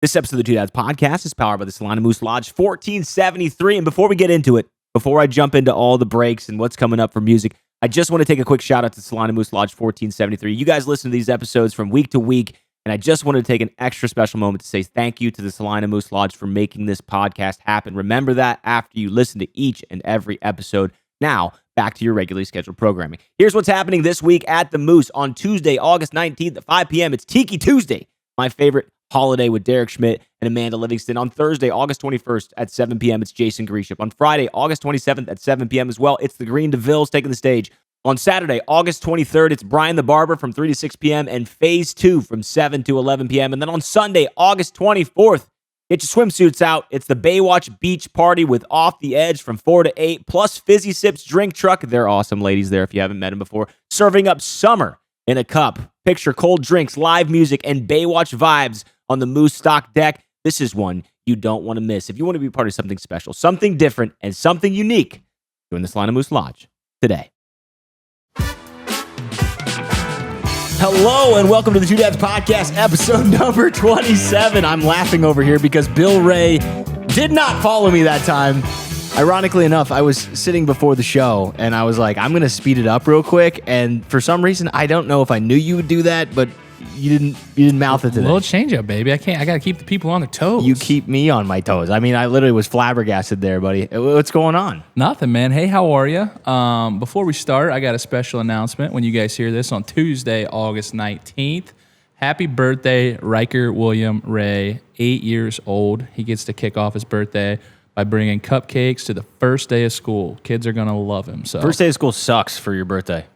This episode of the Two Dads Podcast is powered by the Salina Moose Lodge 1473. And before we get into it, before I jump into all the breaks and what's coming up for music, I just want to take a quick shout out to Salina Moose Lodge 1473. You guys listen to these episodes from week to week, and I just wanted to take an extra special moment to say thank you to the Salina Moose Lodge for making this podcast happen. Remember that after you listen to each and every episode. Now, back to your regularly scheduled programming. Here's what's happening this week at the Moose. On Tuesday, August 19th at 5 p.m., it's Tiki Tuesday, my favorite holiday with Derek Schmidt and Amanda Livingston. On Thursday, August 21st at 7 p.m., it's Jason Gresham. On Friday, August 27th at 7 p.m. as well, it's the Green DeVilles taking the stage. On Saturday, August 23rd, it's Brian the Barber from 3 to 6 p.m. and Phase 2 from 7 to 11 p.m. And then on Sunday, August 24th, get your swimsuits out. It's the Baywatch Beach Party with Off the Edge from 4 to 8, plus Fizzy Sips Drink Truck. They're awesome ladies there if you haven't met them before. Serving up summer in a cup. Picture cold drinks, live music, and Baywatch vibes on the Moose Stock deck. This is one you don't want to miss. If you want to be part of something special, something different, and something unique, join the Salina Moose Lodge today. Hello and welcome to the Two Dads Podcast, episode number 27. I'm laughing over here because Bill Ray did not follow me that time. Ironically enough, I was sitting before the show and I was like, I'm going to speed it up real quick. And for some reason, I don't know if I knew you would do that, but you didn't mouth it today. A little change up, baby. I got to keep the people on their toes. You keep me on my toes. I mean, I literally was flabbergasted there, buddy. What's going on? Nothing, man. Hey, how are you? Before we start, I got a special announcement. When you guys hear this on Tuesday, August 19th, happy birthday, Riker William Ray, 8 years old. He gets to kick off his birthday by bringing cupcakes to the first day of school. Kids are going to love him. So first day of school sucks for your birthday.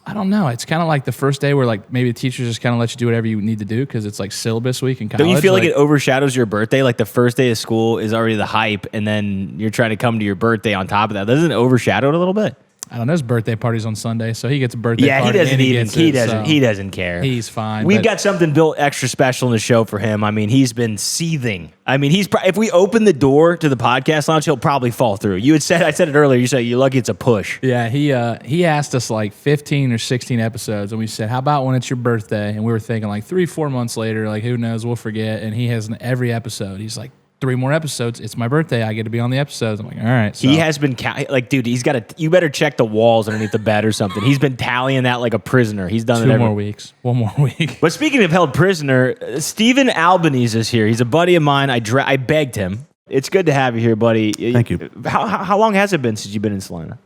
I don't know. It's kind of like the first day where like maybe the teachers just kind of let you do whatever you need to do because it's like syllabus week in college. Don't you feel like it overshadows your birthday? Like the first day of school is already the hype, and then you're trying to come to your birthday on top of that. Doesn't it overshadow it a little bit? I don't know. His birthday party's on Sunday, so he gets a birthday party. Yeah, he doesn't care. He's fine. We've got something built extra special in the show for him. I mean, he's been seething. I mean, if we open the door to the podcast lounge, he'll probably fall through. I said it earlier. You said you're lucky it's a push. Yeah, he asked us like 15 or 16 episodes, and we said, how about when it's your birthday? And we were thinking like 3-4 months later, like who knows, we'll forget. And he has every episode. He's like, 3 more episodes. It's my birthday. I get to be on the episodes. I'm like, all right. So. He has been dude. He's got you better check the walls underneath the bed or something. He's been tallying that like a prisoner. He's done 2 more weeks. 1 more week. But speaking of held prisoner, Stephen Albanese is here. He's a buddy of mine. I begged him. It's good to have you here, buddy. Thank you. How long has it been since you've been in Salina?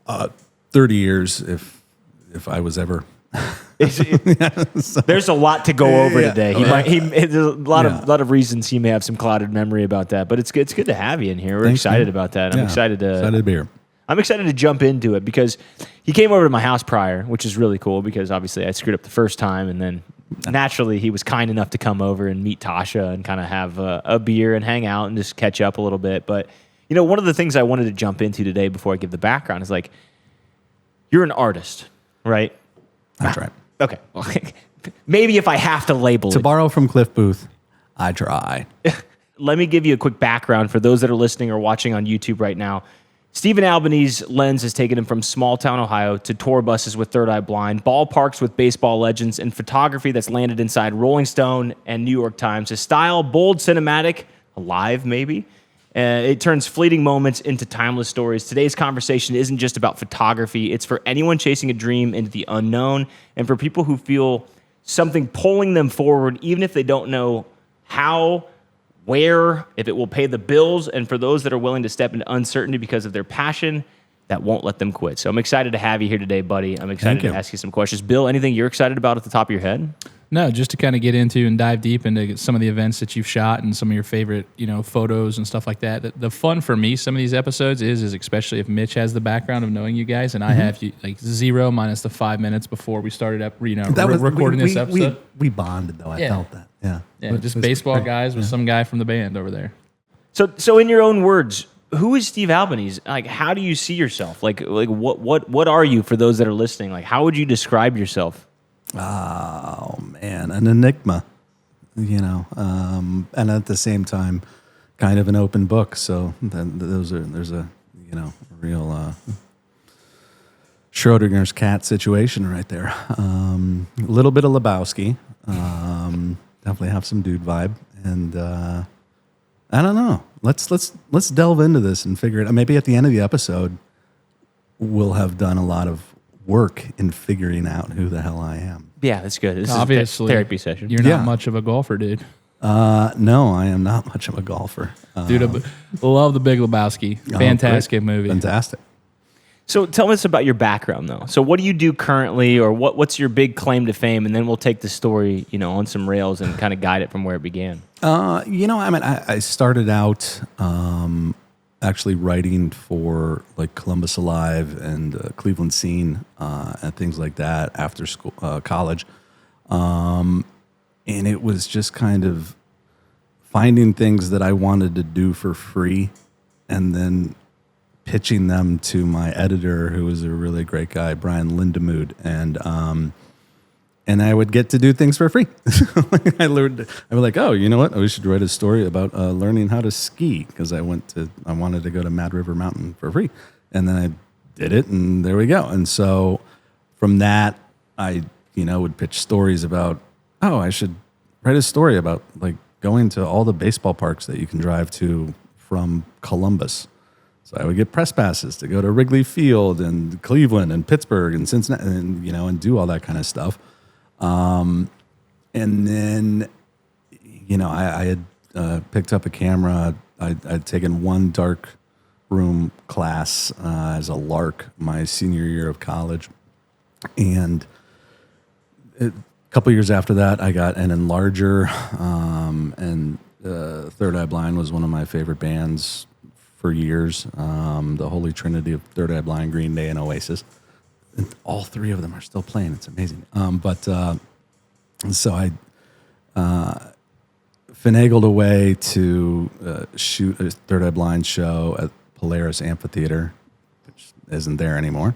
30 years, if I was ever. There's a lot to go over today. There's a lot of reasons he may have some clouded memory about that, but it's good to have you in here. We're excited about that. I'm excited to be here. I'm excited to jump into it because he came over to my house prior, which is really cool because obviously I screwed up the first time, and then naturally he was kind enough to come over and meet Tasha and kind of have a beer and hang out and just catch up a little bit. But one of the things I wanted to jump into today before I give the background is like, you're an artist, right? That's right. Okay. Maybe if I have to label to it. borrow from Cliff Booth, I try. Let me give you a quick background for those that are listening or watching on YouTube right now. Stephen Albanese's lens has taken him from small town Ohio to tour buses with Third Eye Blind, ballparks with baseball legends, and photography that's landed inside Rolling Stone and New York Times. His style, bold, cinematic, alive maybe. It turns fleeting moments into timeless stories. Today's conversation isn't just about photography. It's for anyone chasing a dream into the unknown and for people who feel something pulling them forward, even if they don't know how, where, if it will pay the bills, and for those that are willing to step into uncertainty because of their passion that won't let them quit. So I'm excited to have you here today, buddy. I'm excited to ask you some questions. Bill, anything you're excited about at the top of your head? No, just to kind of get into and dive deep into some of the events that you've shot and some of your favorite, photos and stuff like that. The fun for me, some of these episodes is especially if Mitch has the background of knowing you guys, and I have like 0 minus the 5 minutes before we started up, recording this episode. We bonded though. I felt that. Yeah. Just baseball guys with some guy from the band over there. So in your own words, who is Steve Albanese? Like, how do you see yourself? Like what are you for those that are listening? Like, how would you describe yourself? Oh man, an enigma, and at the same time, kind of an open book. So there's a real Schrodinger's cat situation right there. A little bit of Lebowski, definitely have some dude vibe, And I don't know. Let's delve into this and figure it out. Maybe at the end of the episode, we'll have done a lot of work in figuring out who the hell I am. Yeah, that's good. This Obviously, is a therapy session. You're not much of a golfer, dude. No, I am not much of a golfer. Dude, I love The Big Lebowski. Fantastic movie. Fantastic. So tell us about your background, though. So what do you do currently, or what's your big claim to fame? And then we'll take the story, on some rails and kind of guide it from where it began. I started out actually writing for like Columbus Alive and Cleveland Scene and things like that after school, college. And it was just kind of finding things that I wanted to do for free and then pitching them to my editor, who was a really great guy, Brian Lindemood, and I would get to do things for free. I was like, oh, you know what? We should write a story about learning how to ski, because I wanted to go to Mad River Mountain for free. And then I did it, and there we go. And so from that, I, would pitch stories about, oh, I should write a story about like going to all the baseball parks that you can drive to from Columbus. So I would get press passes to go to Wrigley Field and Cleveland and Pittsburgh and Cincinnati and do all that kind of stuff. And then, I had picked up a camera. I'd taken one dark room class as a lark my senior year of college. And a couple years after that, I got an enlarger. And Third Eye Blind was one of my favorite bands for years. The Holy Trinity of Third Eye Blind, Green Day, and Oasis. And all three of them are still playing. It's amazing. So I finagled a way to shoot a Third Eye Blind show at Polaris Amphitheater, which isn't there anymore.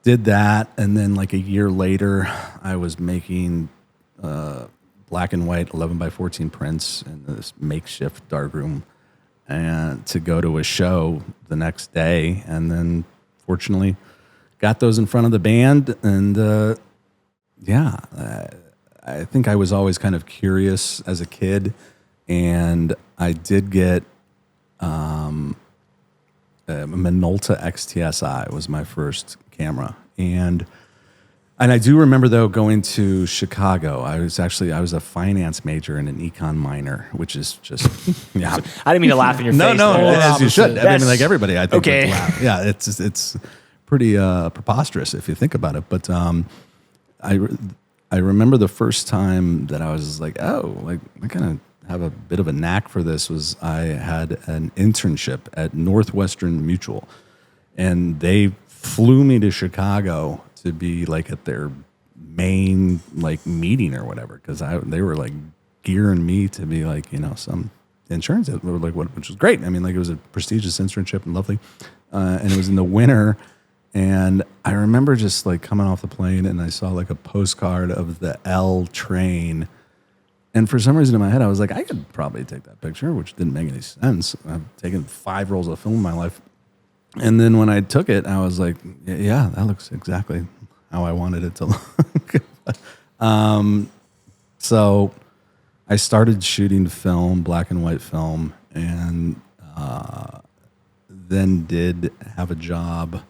Did that, and then like a year later, I was making black and white 11 by 14 prints in this makeshift darkroom, and to go to a show the next day, and then fortunately got those in front of the band. And I think I was always kind of curious as a kid, and I did get a Minolta XTSI was my first camera. And I do remember, though, going to Chicago. I was a finance major and an econ minor, which is just, yeah. I didn't mean to laugh in your face. No, as you should. I mean, like everybody, I think. Okay. Would laugh. Yeah, it's pretty preposterous if you think about it. But I remember the first time that I was like, oh, like I kind of have a bit of a knack for this. Was I had an internship at Northwestern Mutual, and they flew me to Chicago to be like at their main like meeting or whatever, because they were like gearing me to be like some insurance, which was great. I mean, like it was a prestigious internship and lovely, and it was in the winter. And I remember just like coming off the plane, and I saw like a postcard of the L train. And for some reason in my head, I was like, I could probably take that picture, which didn't make any sense. I've taken 5 rolls of film in my life. And then when I took it, I was like, yeah, that looks exactly how I wanted it to look. So I started shooting film, black and white film, and then did have a job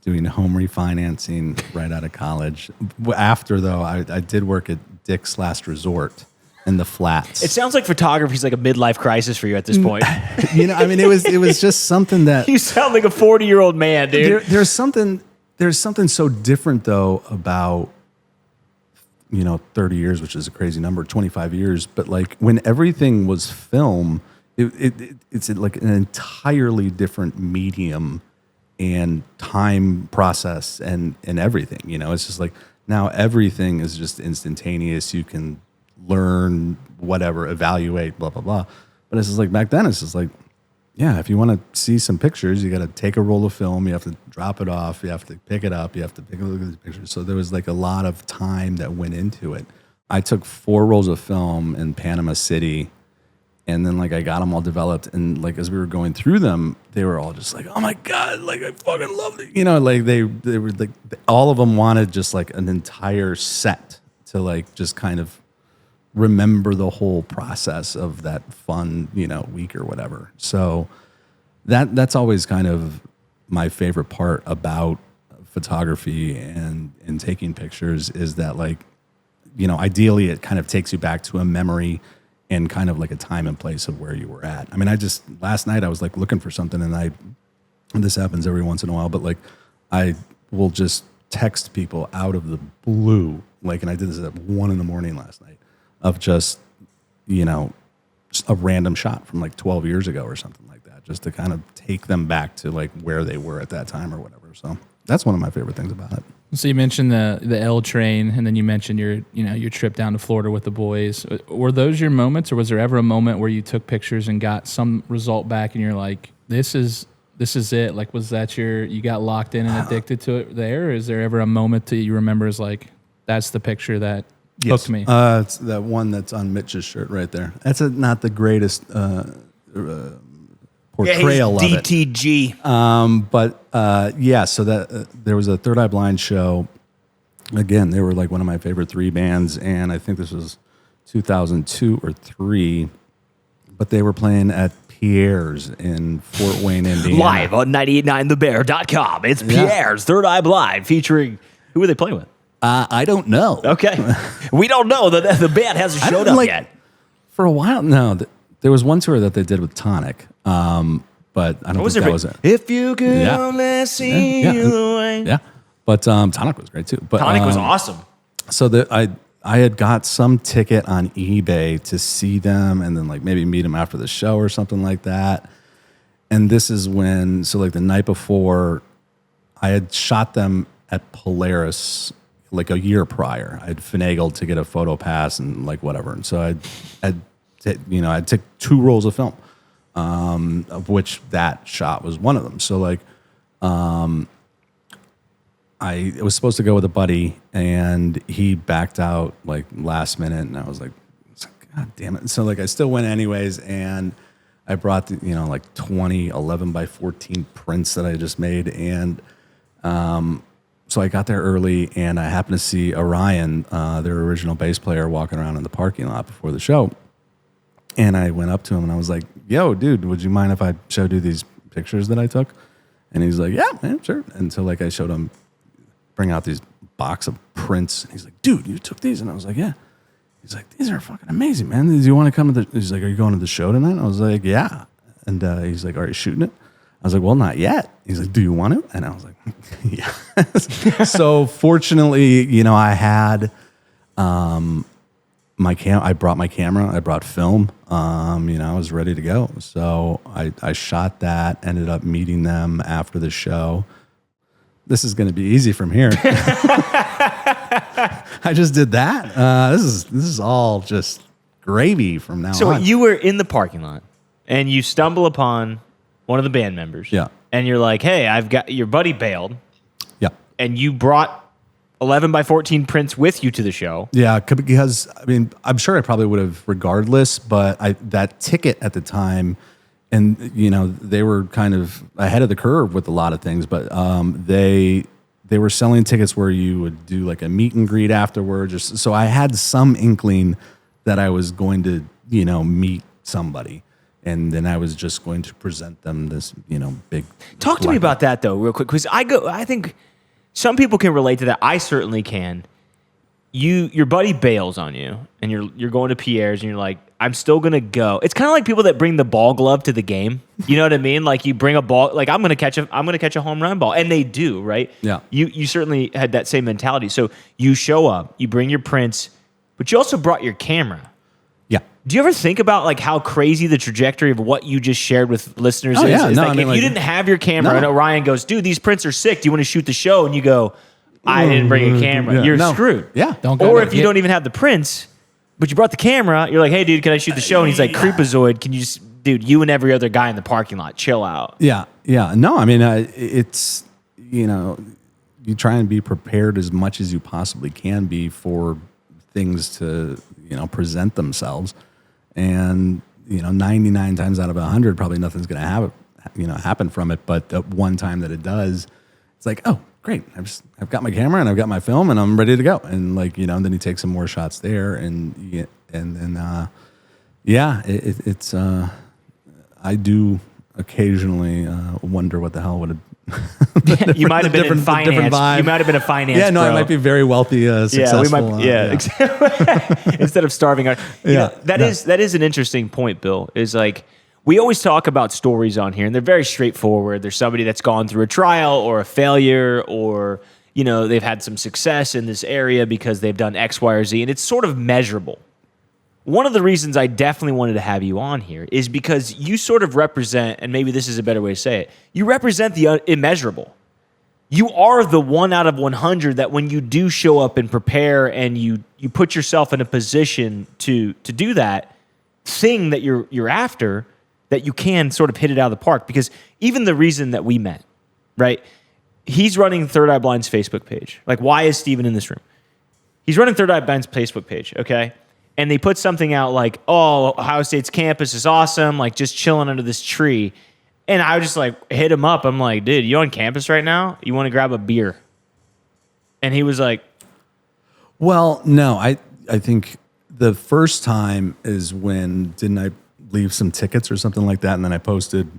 doing home refinancing right out of college. After, though, I did work at Dick's Last Resort in the Flats. It sounds like photography is like a midlife crisis for you at this point. I mean, it was just something that... You sound like a 40-year-old man, dude. There's something so different, though, about 30 years, which is a crazy number, 25 years. But like when everything was film, it's like an entirely different medium and time process and everything. It's just like now everything is just instantaneous. You can learn, whatever, evaluate, blah, blah, blah. But it's just like back then, it's just like, yeah, if you want to see some pictures, you got to take a roll of film, you have to drop it off, you have to pick it up, you have to take a look at the pictures. So there was like a lot of time that went into it. I took 4 rolls of film in Panama City, and then like I got them all developed, and like as we were going through them, they were all just like, "Oh my god, like I fucking love it." Like they were like, all of them wanted just like an entire set to like just kind of remember the whole process of that fun, week or whatever. So that's always kind of my favorite part about photography and taking pictures is that, like, ideally it kind of takes you back to a memory and kind of like a time and place of where you were at. I mean, last night I was like looking for something, and this happens every once in a while, but like I will just text people out of the blue, like, and I did this at 1 a.m. last night of just a random shot from like 12 years ago or something like that, just to kind of take them back to like where they were at that time or whatever. So that's one of my favorite things about it. So you mentioned the L train, and then you mentioned your trip down to Florida with the boys. Were those your moments, or was there ever a moment where you took pictures and got some result back, and you're like, this is it? Like, was that you got locked in and addicted to it there? Or is there ever a moment that you remember as like, that's the picture that hooked me? It's that one that's on Mitch's shirt right there. That's not the greatest portrayal of it. DTG. So that there was a Third Eye Blind show. Again, they were like one of my favorite 3 bands, and I think this was 2002 or 3. But they were playing at Pierre's in Fort Wayne, Indiana. Live on 989thebear.com. It's Pierre's Third Eye Blind featuring, who were they playing with? I don't know. Okay. We don't know. The band hasn't showed up yet. For a while, no. There was one tour that they did with Tonic, but I don't think that was it. If you could only see the way. Yeah. But Tonic was great too. But Tonic was awesome. So I had got some ticket on eBay to see them and then like maybe meet them after the show or something like that. And this is when, so like the night before, I had shot them at Polaris like a year prior. I'd finagled to get a photo pass and like whatever. And so I'd take 2 rolls of film, of which that shot was one of them. So like, I was supposed to go with a buddy, and he backed out like last minute, and I was like, God damn it. So like I still went anyways, and I brought the, like 20 11x14 prints that I just made, and so I got there early, and I happened to see Orion, their original bass player, walking around in the parking lot before the show. And I went up to him and I was like, yo, dude, would you mind if I showed you these pictures that I took? And he's like, yeah, man, sure. And so like I showed him, bring out these box of prints. And he's like, dude, you took these? And I was like, yeah. He's like, these are fucking amazing, man. Do you want to come to he's like, are you going to the show tonight? I was like, yeah. And he's like, are you shooting it? I was like, well, not yet. He's like, do you want to? And I was like, yeah. So fortunately, I had I brought my camera, I brought film, I was ready to go. So I shot that, ended up meeting them after the show. This is going to be easy from here. I just did that. This is all just gravy from now on. So you were in the parking lot and you stumble upon one of the band members. Yeah. And you're like, hey, I've got your buddy bailed. Yeah. And you brought 11x14 prints with you to the show. Yeah, because I mean, I'm sure I probably would have regardless, but that ticket at the time, and they were kind of ahead of the curve with a lot of things, but they were selling tickets where you would do like a meet and greet afterwards. So I had some inkling that I was going to meet somebody, and then I was just going to present them this big. Talk to me about that though, real quick, because I think. Some people can relate to that. I certainly can. Your buddy bails on you, and you're going to Pierre's, and you're like, I'm still gonna go. It's kind of like people that bring the ball glove to the game. You know what I mean? Like you bring a ball, like I'm gonna catch a home run ball, and they do, right? Yeah. You certainly had that same mentality. So you show up, you bring your prints, but you also brought your camera. Yeah. Do you ever think about like how crazy the trajectory of what you just shared with listeners is? Yeah. If you didn't have your camera and Orion goes, dude, these prints are sick. Do you want to shoot the show? And you go, I didn't bring a camera. Yeah. You're screwed. Yeah. Or if you don't even have the prints, but you brought the camera, you're like, hey, dude, can I shoot the show? And he's like, Creepazoid, can you just, dude, you and every other guy in the parking lot, chill out. Yeah. Yeah. No, I mean, it's, you try and be prepared as much as you possibly can be for things to, present themselves. And 99 times out of 100, probably nothing's going to happen from it. But the one time that it does, it's like, oh, great! I've got my camera and I've got my film and I'm ready to go. And then you take some more shots there, and And then, it's I do occasionally wonder what the hell would have. You might have been in finance. You might have been a finance. Yeah, no, pro. I might be very wealthy, successful. Instead of starving. That is an interesting point, Bill. Is like we always talk about stories on here, and they're very straightforward. There's somebody that's gone through a trial or a failure, or they've had some success in this area because they've done X, Y, or Z, and it's sort of measurable. One of the reasons I definitely wanted to have you on here is because you sort of represent, and maybe this is a better way to say it, you represent the immeasurable. You are the 1 out of 100 that when you do show up and prepare and you put yourself in a position to do that thing that you're after, that you can sort of hit it out of the park. Because even the reason that we met, right? He's running Third Eye Blind's Facebook page. Like, why is Steven in this room? He's running Third Eye Blind's Facebook page, okay? And they put something out like, oh, Ohio State's campus is awesome, like just chilling under this tree. And I just like hit him up. I'm like, dude, you on campus right now? You want to grab a beer? And he was like, well, no, I think the first time is when, didn't I leave some tickets or something like that? And then I posted,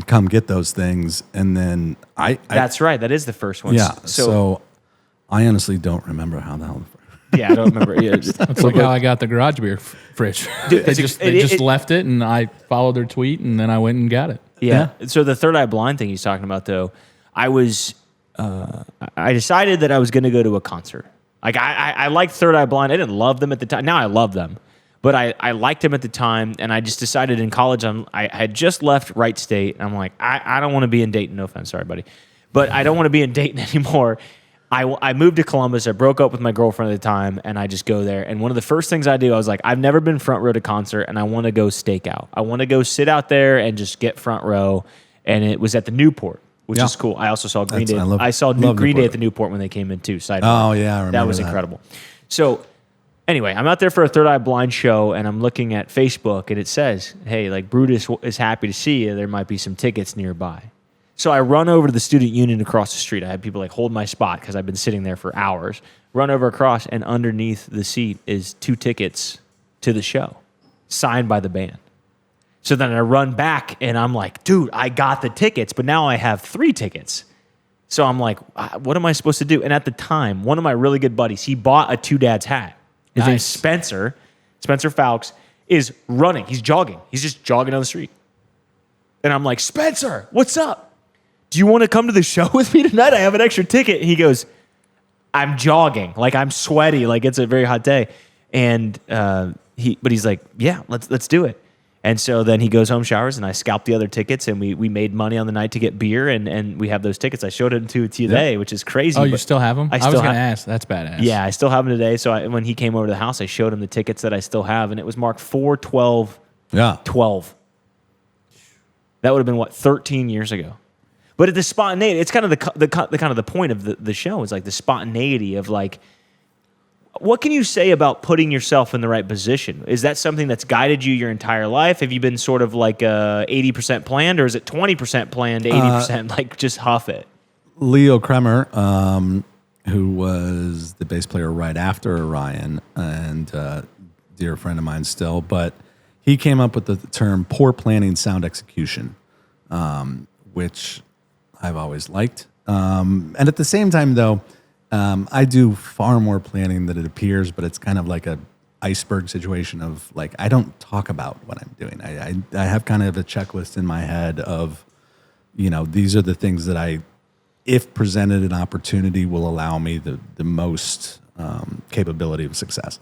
come get those things. And then that's right. That is the first one. Yeah. So I honestly don't remember how the hell. Yeah, I don't remember. Yeah, it's like how I got the garage beer fridge. Dude, they just left it, and I followed their tweet, and then I went and got it. Yeah. So the Third Eye Blind thing he's talking about, though, I decided that I was going to go to a concert. Like I liked Third Eye Blind. I didn't love them at the time. Now I love them, but I liked them at the time, and I just decided in college I had just left Wright State, and I'm like, I don't want to be in Dayton. No offense, sorry, buddy, but I don't want to be in Dayton anymore. I moved to Columbus. I broke up with my girlfriend at the time, and I just go there. And one of the first things I do, I was like, I've never been front row to concert, and I want to go stake out. I want to go sit out there and just get front row. And it was at the Newport, which is cool. I also saw Green Day. I saw Green Day at the Newport when they came in too. Oh, yeah, I remember that was incredible. So anyway, I'm out there for a Third Eye Blind show, and I'm looking at Facebook, and it says, hey, like Brutus is happy to see you. There might be some tickets nearby. So I run over to the student union across the street. I had people like hold my spot because I've been sitting there for hours. Run over across, and underneath the seat is 2 tickets to the show, signed by the band. So then I run back, and I'm like, dude, I got the tickets, but now I have 3 tickets. So I'm like, what am I supposed to do? And at the time, one of my really good buddies, he bought a Two Dads hat. His name's Spencer Fowkes, is running. He's jogging. He's just jogging down the street. And I'm like, Spencer, what's up? Do you want to come to the show with me tonight? I have an extra ticket. He goes, I'm jogging. Like, I'm sweaty. Like, it's a very hot day. And he's like, yeah, let's do it. And so then he goes home, showers, and I scalped the other tickets, and we made money on the night to get beer, and we have those tickets. I showed them to today, which is crazy. Oh, you still have them? I was going to ask. That's badass. Yeah, I still have them today. So when he came over to the house, I showed him the tickets that I still have, and it was marked 4/12/12. That would have been, 13 years ago. But at the spontaneity, it's kind of the point of the show is like the spontaneity of like, what can you say about putting yourself in the right position? Is that something that's guided you your entire life? Have you been sort of like 80% planned, or is it 20% planned, 80% like just huff it? Leo Kremer, who was the bass player right after Orion, and dear friend of mine still, but he came up with the term poor planning, sound execution, which I've always liked. And at the same time, though, I do far more planning than it appears, but it's kind of like a iceberg situation of like, I don't talk about what I'm doing. I have kind of a checklist in my head of, these are the things that if presented an opportunity, will allow me the most capability of success.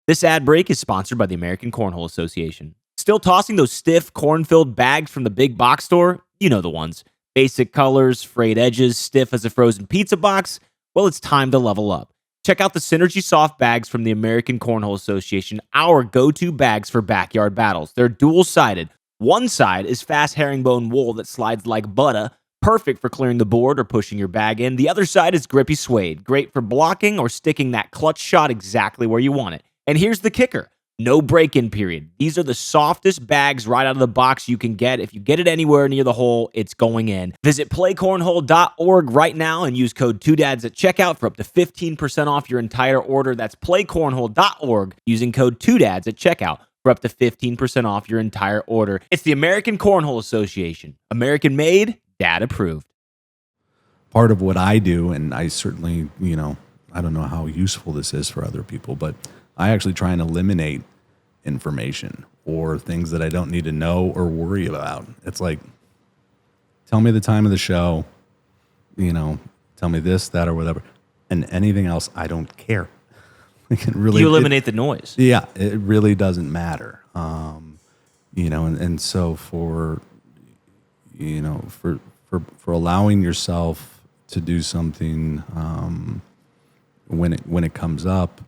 This ad break is sponsored by the American Cornhole Association. Still tossing those stiff, corn-filled bags from the big box store? You know the ones. Basic colors, frayed edges, stiff as a frozen pizza box? Well, it's time to level up. Check out the Synergy Soft bags from the American Cornhole Association, our go-to bags for backyard battles. They're dual-sided. One side is fast herringbone wool that slides like butter, perfect for clearing the board or pushing your bag in. The other side is grippy suede, great for blocking or sticking that clutch shot exactly where you want it. And here's the kicker. No break-in period. These are the softest bags right out of the box you can get. If you get it anywhere near the hole, it's going in. Visit playcornhole.org right now and use code 2dads at checkout for up to 15% off your entire order. That's playcornhole.org using code 2dads at checkout for up to 15% off your entire order. It's the American Cornhole Association. American made, dad approved. Part of what I do, and I certainly, I don't know how useful this is for other people, but I actually try and eliminate information or things that I don't need to know or worry about. It's like, tell me the time of the show, tell me this, that, or whatever. And anything else, I don't care. You eliminate the noise. Yeah, it really doesn't matter. And so for allowing yourself to do something when it comes up,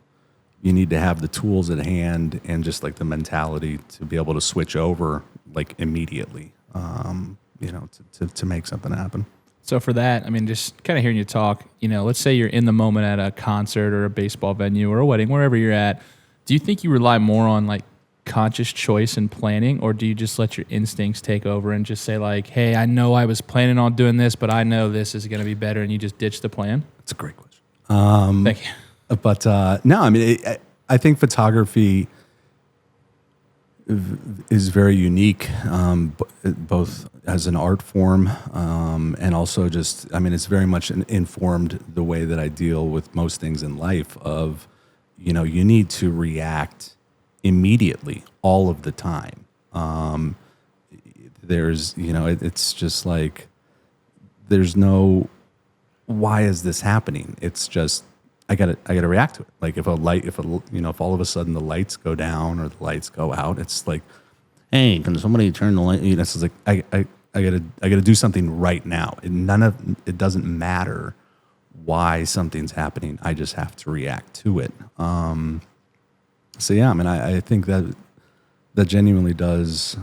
you need to have the tools at hand and just like the mentality to be able to switch over like immediately, to make something happen. So for that, I mean, just kind of hearing you talk, let's say you're in the moment at a concert or a baseball venue or a wedding, wherever you're at. Do you think you rely more on like conscious choice and planning, or do you just let your instincts take over and just say like, hey, I know I was planning on doing this, but I know this is going to be better, and you just ditch the plan? That's a great question. Thank you. But no, I mean, I think photography is very unique, both as an art form and also just, I mean, it's very much informed the way that I deal with most things in life of, you need to react immediately all of the time. There's, it's just like, there's no, why is this happening? It's just, I gotta react to it. Like if all of a sudden the lights go down or the lights go out, it's like, hey, can somebody turn the light? It's like I gotta do something right now. It doesn't matter why something's happening. I just have to react to it. So yeah, I mean, I think that genuinely does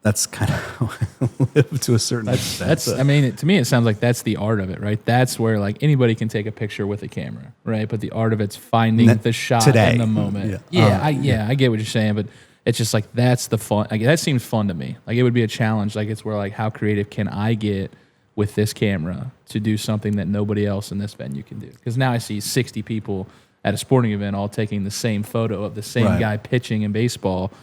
that's kind of how I live to a certain extent. I mean, to me, it sounds like that's the art of it, right? That's where like anybody can take a picture with a camera, right? But the art of it's finding the shot today. in the moment. I get what you're saying, but it's just like that's the fun. Like that seems fun to me. Like it would be a challenge. Like it's where like how creative can I get with this camera to do something that nobody else in this venue can do? Because now I see 60 people at a sporting event all taking the same photo of the same guy pitching in baseball.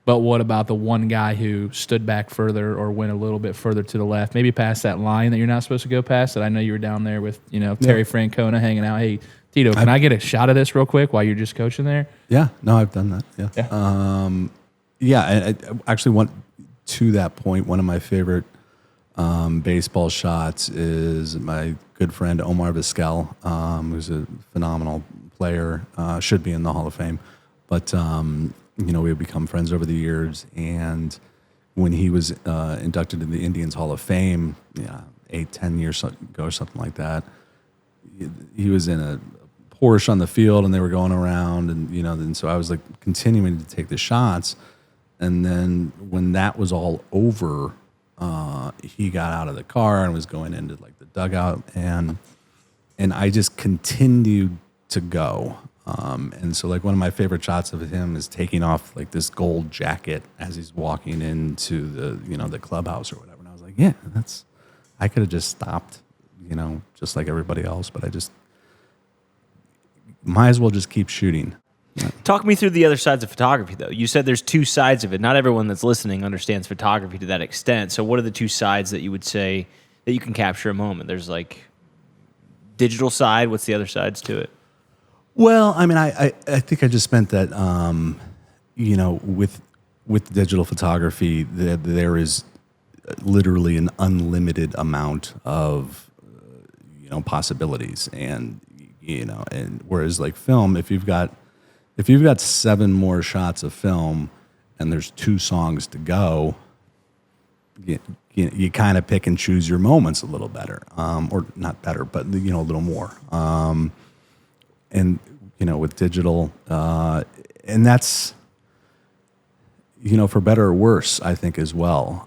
But what about the one guy who stood back further or went a little bit further to the left, maybe past that line that you're not supposed to go past? That I know you were down there with, Terry Francona hanging out. Hey, Tito, can I get a shot of this real quick while you're just coaching there? Yeah, no, I've done that. Yeah. I actually went to that point. One of my favorite baseball shots is my good friend Omar Vizquel, who's a phenomenal player, should be in the Hall of Fame, but. We've become friends over the years, and when he was inducted in the Indians Hall of Fame, 8-10 years ago or something like that, he was in a Porsche on the field, and they were going around, and so I was like continuing to take the shots, and then when that was all over, he got out of the car and was going into like the dugout, and I just continued to go. And so like one of my favorite shots of him is taking off like this gold jacket as he's walking into the clubhouse or whatever. And I was like, yeah, I could have just stopped, just like everybody else, but I just might as well just keep shooting. Talk me through the other sides of photography, though. You said there's two sides of it. Not everyone that's listening understands photography to that extent. So what are the two sides that you would say that you can capture a moment? There's like digital side. What's the other sides to it? Well, I mean, I think I just meant that, with digital photography, there is literally an unlimited amount of, possibilities, and whereas like film, if you've got 7 more shots of film and there's 2 songs to go, you kind of pick and choose your moments a little better, or not better, but a little more. And with digital, and that's for better or worse, I think as well.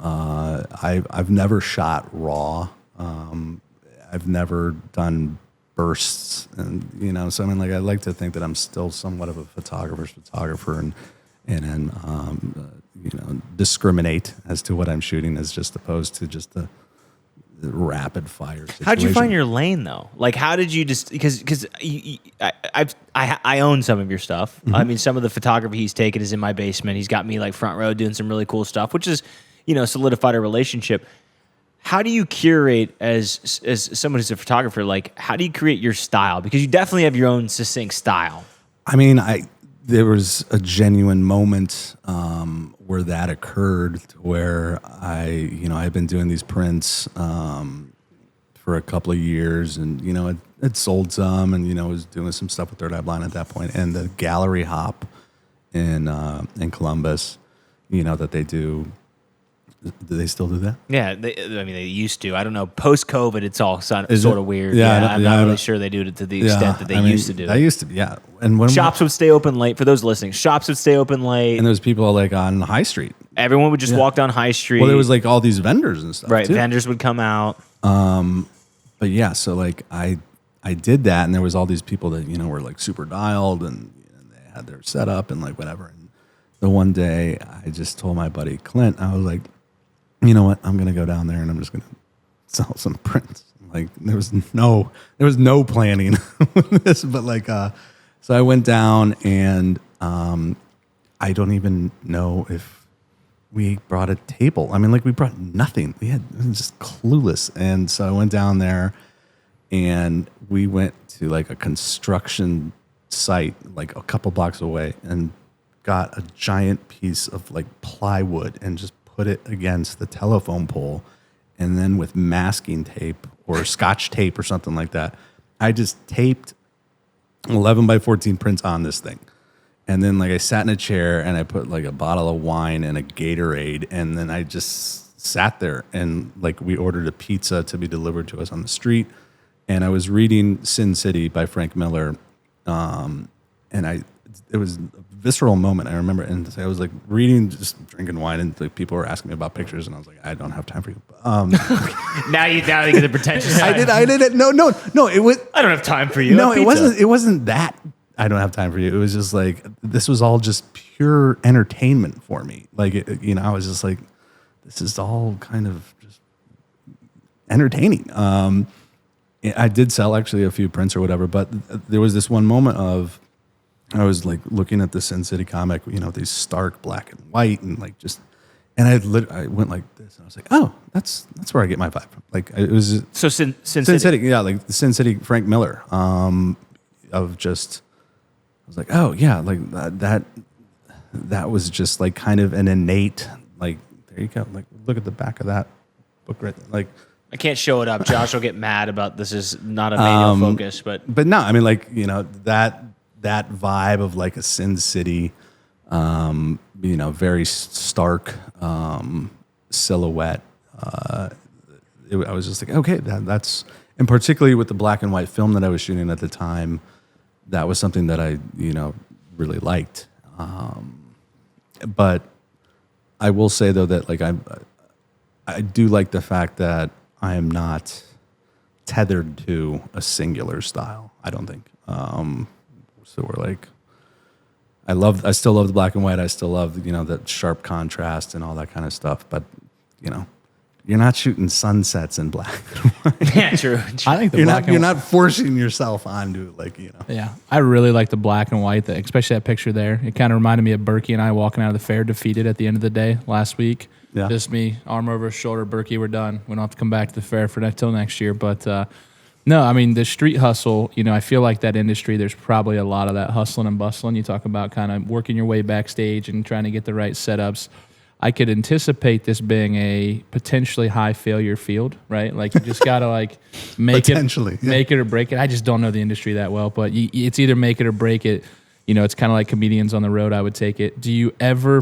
I've never shot raw. I've never done bursts, and so I mean, like I like to think that I'm still somewhat of a photographer's photographer, and discriminate as to what I'm shooting, as just opposed to just the rapid fire situation. How'd you find your lane though? Like, how did you just because I own some of your stuff. I mean, some of the photography he's taken is in my basement. He's got me like front row doing some really cool stuff, which is solidified a relationship. How do you curate as someone who's a photographer? Like, how do you create your style? Because you definitely have your own succinct style. I mean, there was a genuine moment where that occurred, where I've been doing these prints for a couple of years, and it sold some, and was doing some stuff with Third Eye Blind at that point, and the gallery hop in Columbus, that they do. Do they still do that? Yeah, they used to. I don't know. Post-COVID, it's all sort of weird. Yeah, I'm not really sure they do it to the extent that they used to do it. I used to, yeah. And when shops would stay open late. For those listening, shops would stay open late. And there was people like on High Street. Everyone would just walk down High Street. Well, there was like all these vendors and stuff. Right, too. vendors would come out. But yeah, so like I did that, and there was all these people that were like super dialed, and they had their setup and like whatever. And the one day, I just told my buddy Clint, I was like, you know what? I'm gonna go down there and I'm just gonna sell some prints. Like there was no planning with this, but like so I went down, and I don't even know if we brought a table. I mean, like we brought nothing. It was just clueless. And so I went down there, and we went to like a construction site like a couple blocks away, and got a giant piece of like plywood and just put it against the telephone pole, and then with masking tape or scotch tape or something like that, I just taped 11 by 14 prints on this thing. And then like I sat in a chair, and I put like a bottle of wine and a Gatorade, and then I just sat there, and like we ordered a pizza to be delivered to us on the street. And I was reading Sin City by Frank Miller, and it was a visceral moment, I remember. And I was like reading, just drinking wine, and like people were asking me about pictures, and I was like, I don't have time for you. Now you get the pretentious side. I did it. No. It was. I don't have time for you. No, it wasn't. It wasn't that. I don't have time for you. It was just like this was all just pure entertainment for me. Like I was just like, this is all kind of just entertaining. I did sell actually a few prints or whatever, but there was this one moment of. I was like looking at the Sin City comic, these stark black and white, and like just, and I went like this, and I was like, oh, that's where I get my vibe from. Like it was so Sin City, yeah, like the Sin City Frank Miller, of just, I was like, oh yeah, like that was just like kind of an innate, like there you go, like look at the back of that book right there. Like I can't show it up. Josh will get mad about this is not a manual focus, but no, I mean like that vibe of like a Sin City, very stark silhouette. I was just like, okay, that's, and particularly with the black and white film that I was shooting at the time, that was something that I, really liked. But I will say though that like I do like the fact that I am not tethered to a singular style. I don't think. So we're like, I still love the black and white. I still love, that sharp contrast and all that kind of stuff. But, you're not shooting sunsets in black and white. Yeah, true. I think you're not forcing yourself onto Yeah, I really like the black and white, especially that picture there. It kind of reminded me of Berkey and I walking out of the fair defeated at the end of the day last week. Yeah. Just me, arm over shoulder, Berkey, we're done. We don't have to come back to the fair for that till next year. But no, I mean, the street hustle, I feel like that industry, there's probably a lot of that hustling and bustling. You talk about kind of working your way backstage and trying to get the right setups. I could anticipate this being a potentially high failure field, right? Like you just got to make it or break it. I just don't know the industry that well, but it's either make it or break it. It's kind of like comedians on the road, I would take it. Did you ever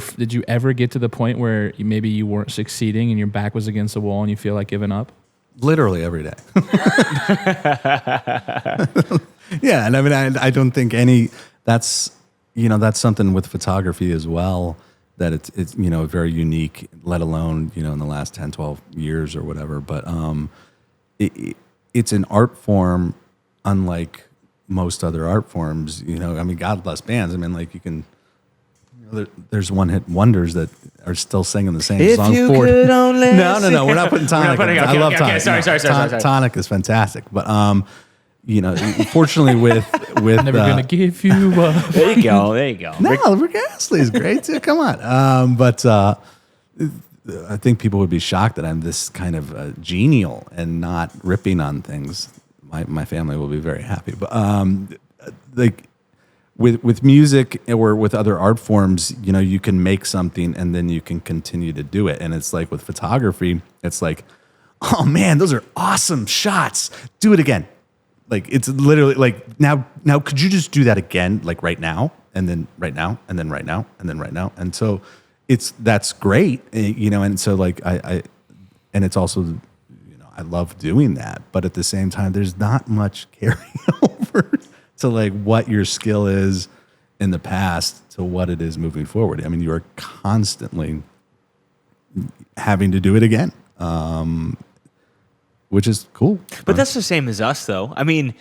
get to the point where maybe you weren't succeeding and your back was against the wall and you feel like giving up? Literally every day. Yeah, and I mean, I don't think that's something with photography as well, that it's very unique, let alone, in the last 10, 12 years or whatever. But it's an art form unlike most other art forms, I mean, God bless bands. I mean, like you can, there's one-hit wonders that are still singing the same song. You could only No, we're not putting Tonic. I love Tonic. Sorry. Tonic is fantastic, but unfortunately with Never gonna give you up. There you go. No, Rick Astley is great too. Come on, but I think people would be shocked that I'm this kind of genial and not ripping on things. My family will be very happy, but like with music or with other art forms, you can make something and then you can continue to do it. And it's like with photography, it's like, oh man, those are awesome shots. Do it again. Like it's literally like now could you just do that again, like right now, and then right now, and then right now, and then right now. And so that's great, and so like I and it's also, I love doing that, but at the same time, there's not much carryover to like what your skill is in the past to what it is moving forward. I mean, you are constantly having to do it again, which is cool. But that's the same as us, though. I mean,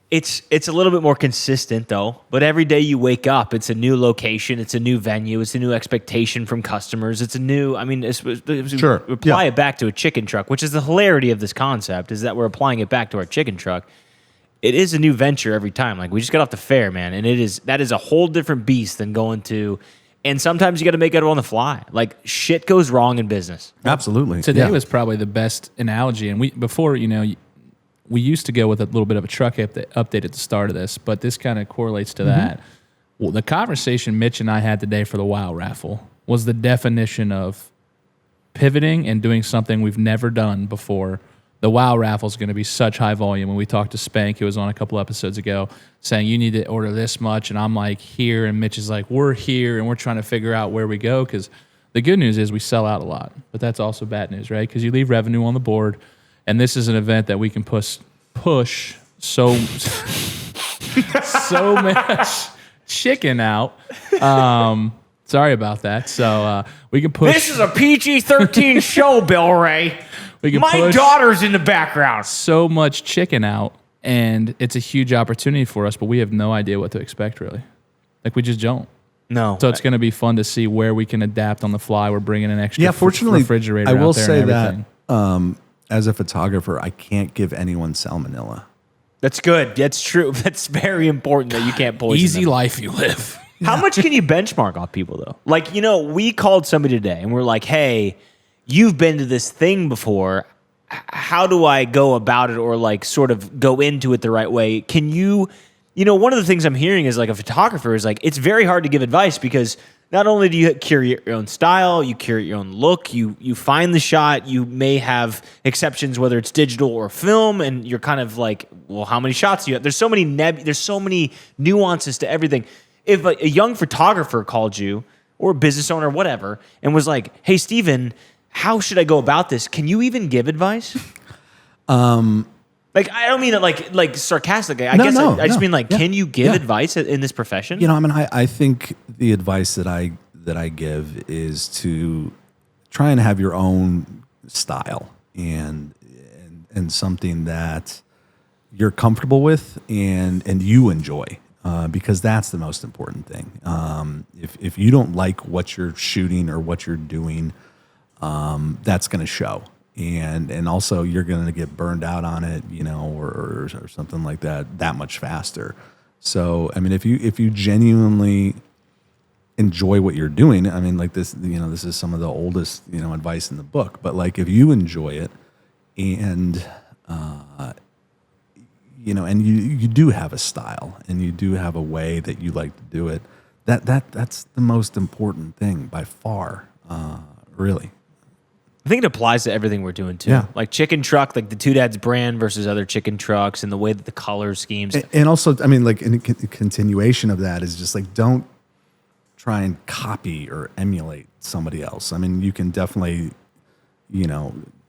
it's a little bit more consistent, though. But every day you wake up, it's a new location, it's a new venue, it's a new expectation from customers. It's a new. I mean, Sure. Apply it back to a chicken truck, which is the hilarity of this concept, is that we're applying it back to our chicken truck. It is a new venture every time. Like, we just got off the fair, man, and that is a whole different beast than going to. And sometimes you got to make it on the fly. Like, shit goes wrong in business. Absolutely. Today was probably the best analogy. And we used to go with a little bit of a truck update at the start of this, but this kind of correlates to that. Well, the conversation Mitch and I had today for the WOW raffle was the definition of pivoting and doing something we've never done before. The WOW raffle is going to be such high volume. When we talked to Spank, who was on a couple episodes ago, saying you need to order this much, and I'm like here, and Mitch is like, we're here, and we're trying to figure out where we go, because the good news is we sell out a lot, but that's also bad news, right? Because you leave revenue on the board, and this is an event that we can push so much chicken out. Sorry about that. So we can push. This is a PG-13 show, Bill Ray. My daughter's in the background. So much chicken out, and it's a huge opportunity for us, but we have no idea what to expect, really. Like, we just don't. No. So it's going to be fun to see where we can adapt on the fly. We're bringing an extra fortunately, refrigerator I will out there say and that everything. as a photographer, I can't give anyone salmonella. That's good. That's true. That's very important that you can't poison Easy them. life you live. How much can you benchmark off people, though? Like, we called somebody today, and we're like, hey, you've been to this thing before. How do I go about it, or like sort of go into it the right way? Can you, one of the things I'm hearing is like a photographer is like, it's very hard to give advice, because not only do you curate your own style, you curate your own look, you find the shot, you may have exceptions, whether it's digital or film, and you're kind of like, well, how many shots do you have? There's so many nuances to everything. If a young photographer called you, or a business owner, whatever, and was like, hey, Steven, how should I go about this? Can you even give advice? Like, I don't mean it like sarcastic. I just mean like, can you give advice in this profession? I mean, I think the advice that I give is to try and have your own style and something that you're comfortable with and you enjoy, because that's the most important thing. If you don't like what you're shooting or what you're doing, that's going to show. And also you're going to get burned out on it, or something like that much faster. So, I mean, if you genuinely enjoy what you're doing, I mean, like this, this is some of the oldest, advice in the book, but like, if you enjoy it and, and you do have a style and you do have a way that you like to do it, that's the most important thing by far, really. I think it applies to everything we're doing too. Yeah. Like chicken truck, like the Two Dads brand versus other chicken trucks, and the way that the color schemes. And also, I mean, like in continuation of that is just like, don't try and copy or emulate somebody else. I mean, you can definitely,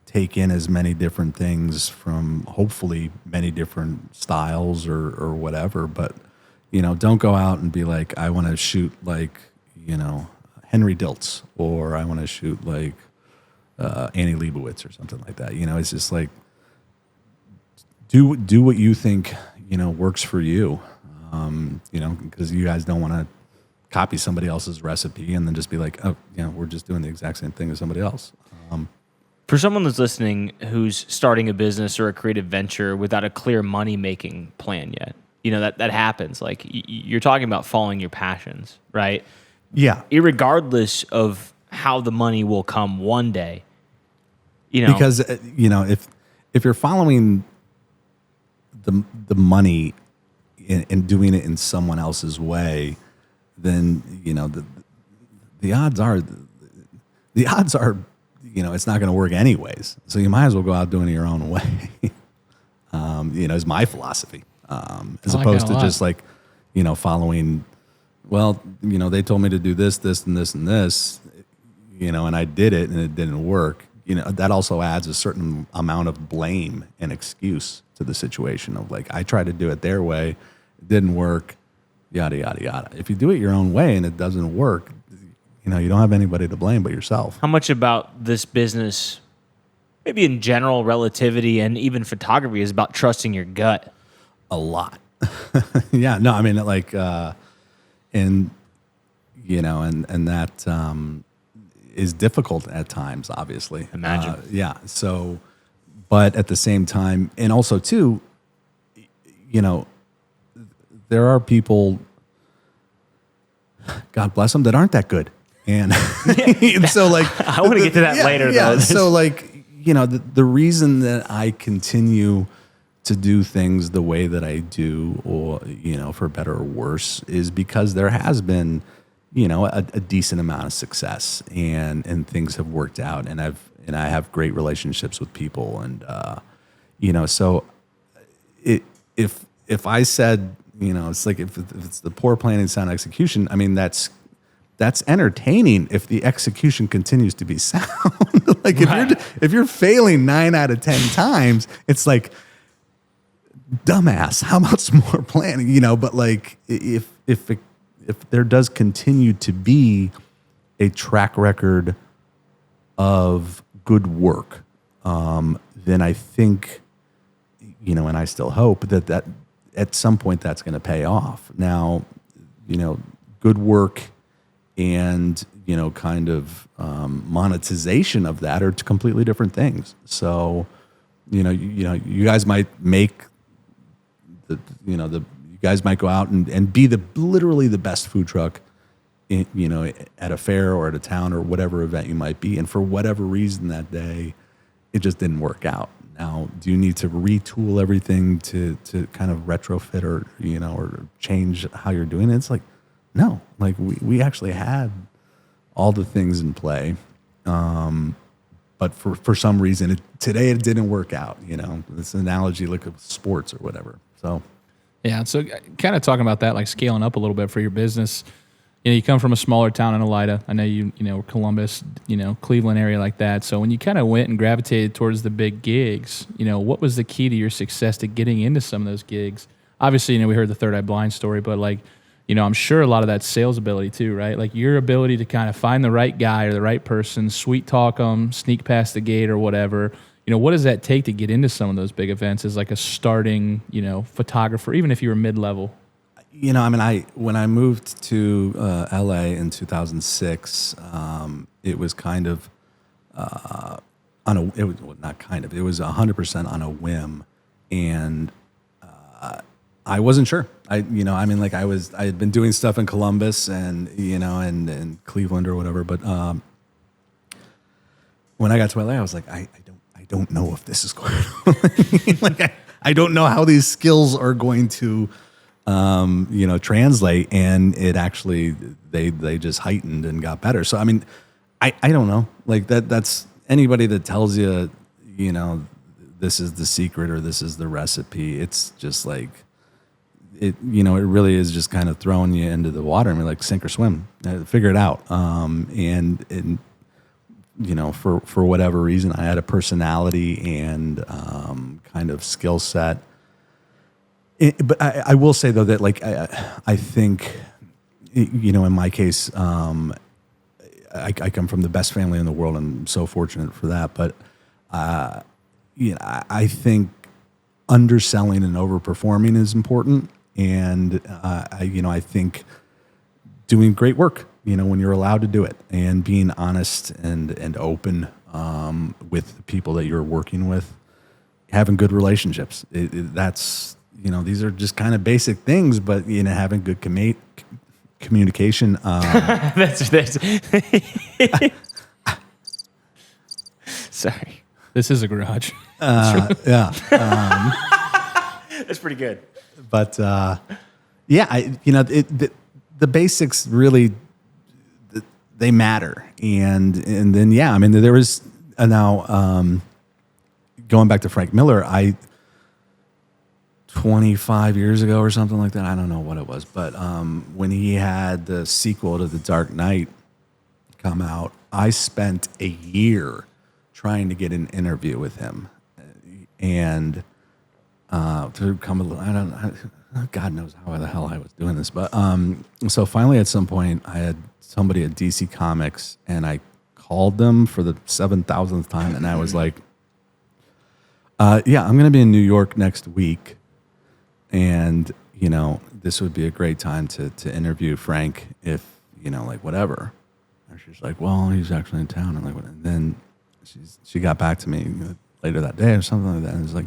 take in as many different things from hopefully many different styles or whatever, but, don't go out and be like, I want to shoot like, Henry Diltz, or I want to shoot like, Annie Leibovitz or something like that. It's just like do what you think works for you. Because you guys don't want to copy somebody else's recipe and then just be like, oh, we're just doing the exact same thing as somebody else. For someone that's listening who's starting a business or a creative venture without a clear money-making plan yet, that happens. Like, you're talking about following your passions, right? Yeah. Irregardless of how the money will come one day, Because, if you're following the money and doing it in someone else's way, then, the odds are it's not going to work anyways. So you might as well go out doing it your own way. Is my philosophy. As opposed to just like, following, they told me to do this, this, and this, and this, and I did it and it didn't work. That also adds a certain amount of blame and excuse to the situation of like, I tried to do it their way, it didn't work, yada, yada, yada. If you do it your own way and it doesn't work, you don't have anybody to blame but yourself. How much about this business, maybe in general relativity and even photography, is about trusting your gut? A lot. Yeah, no, I mean, like, and that is difficult at times, obviously. Imagine. Yeah. So, but at the same time, and also too, there are people, God bless them, that aren't that good. And, and so like, I want to get to that later though. So like, the reason that I continue to do things the way that I do, or, for better or worse, is because there has been, a decent amount of success and things have worked out, and I have great relationships with people. And, so if I said, it's like, if it's the poor planning, sound execution, I mean, that's entertaining if the execution continues to be sound. Like if you're failing 9 out of 10 times, it's like, dumbass, how much more planning? But like if there does continue to be a track record of good work, then I think, and I still hope that at some point that's going to pay off. Now, good work and kind of monetization of that are completely different things. So you guys might make you guys might go out and be literally the best food truck at a fair or at a town or whatever event you might be, and for whatever reason that day it just didn't work out. Now, do you need to retool everything to kind of retrofit or or change how you're doing it? It's like, no, like we actually had all the things in play, but for some reason today it didn't work out. This analogy, like of sports or whatever. So yeah, so kind of talking about that, like scaling up a little bit for your business. You come from a smaller town in Elida. I know you Columbus, Cleveland area like that. So when you kind of went and gravitated towards the big gigs, what was the key to your success to getting into some of those gigs? Obviously, we heard the Third Eye Blind story, but like, I'm sure a lot of that sales ability too, right? Like your ability to kind of find the right guy or the right person, sweet talk them, sneak past the gate or whatever. What does that take to get into some of those big events as like a starting, photographer, even if you were mid-level? When I moved to LA in 2006, it was kind of it was 100% on a whim, and I wasn't sure. I had been doing stuff in Columbus and and Cleveland or whatever, but when I got to LA, I was like, I don't know if this is going to like I don't know how these skills are going to translate, and it actually they just heightened and got better. So I don't know, like that's anybody that tells you this is the secret or this is the recipe. It's just like it really is just kind of throwing you into the water and be like, sink or swim, figure it out. And for whatever reason, I had a personality and kind of skill set. But I will say though that like I think in my case I come from the best family in the world and I'm so fortunate for that. But I think underselling and overperforming is important. And, I think doing great work, when you're allowed to do it, and being honest and open with the people that you're working with, having good relationships. That's, these are just kind of basic things, but, having good communication. That's sorry. This is a garage. Yeah. That's pretty good. But, the basics really, they matter. And then, there was now, going back to Frank Miller, 25 years ago or something like that, I don't know what it was, but when he had the sequel to The Dark Knight come out, I spent a year trying to get an interview with him, and to come, God knows how the hell I was doing this, but so finally at some point I had somebody at DC Comics, and I called them for the 7,000th time, and I was like, yeah, I'm going to be in New York next week, and this would be a great time to interview Frank if whatever. And she's like, well, he's actually in town, and and then she got back to me later that day or something like that, and it's like,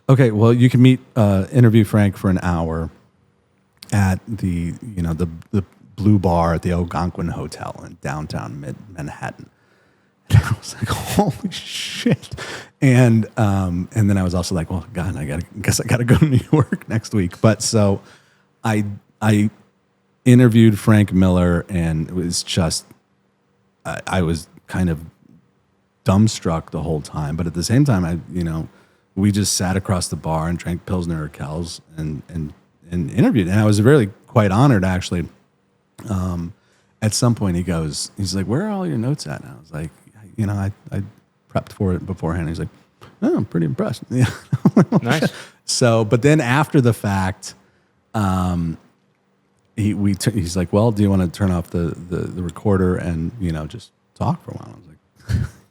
okay, well, you can interview Frank for an hour at the Blue Bar at the Algonquin Hotel in downtown Manhattan. And I was like, holy shit. And then I was also like, well, God, I guess I gotta go to New York next week. But so I interviewed Frank Miller, and it was just, I was kind of dumbstruck the whole time. But at the same time, we just sat across the bar and drank Pilsner Urquell's and interviewed. And I was really quite honored, actually. At some point he's like, where are all your notes at? And I was like, I prepped for it beforehand. He's like, oh, I'm pretty impressed. Yeah. Nice. So, but then after the fact, he's like, well, do you want to turn off the recorder and, just talk for a while? I was like,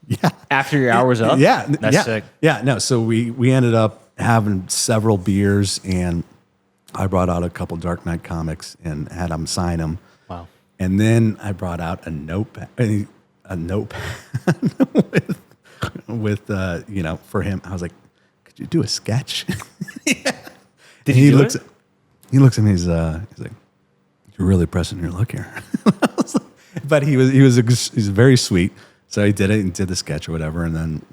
yeah. After your hour was up? Yeah. That's sick. Yeah, no. So we ended up having several beers, and I brought out a couple Dark Knight comics and had him sign them. Wow. And then I brought out a notepad with for him. I was like, could you do a sketch? Yeah. Did he do it? He looks at me. He's like, you're really pressing your luck here. But he's very sweet. So he did it and did the sketch or whatever. And then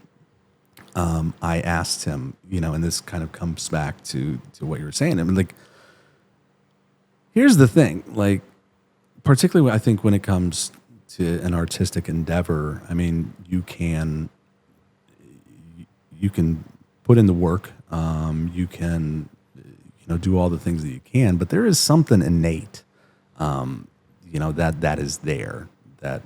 I asked him, and this kind of comes back to what you were saying. I mean, like, here's the thing, like, particularly I think when it comes to an artistic endeavor, I mean, you can put in the work, you can, do all the things that you can, but there is something innate, that is there, that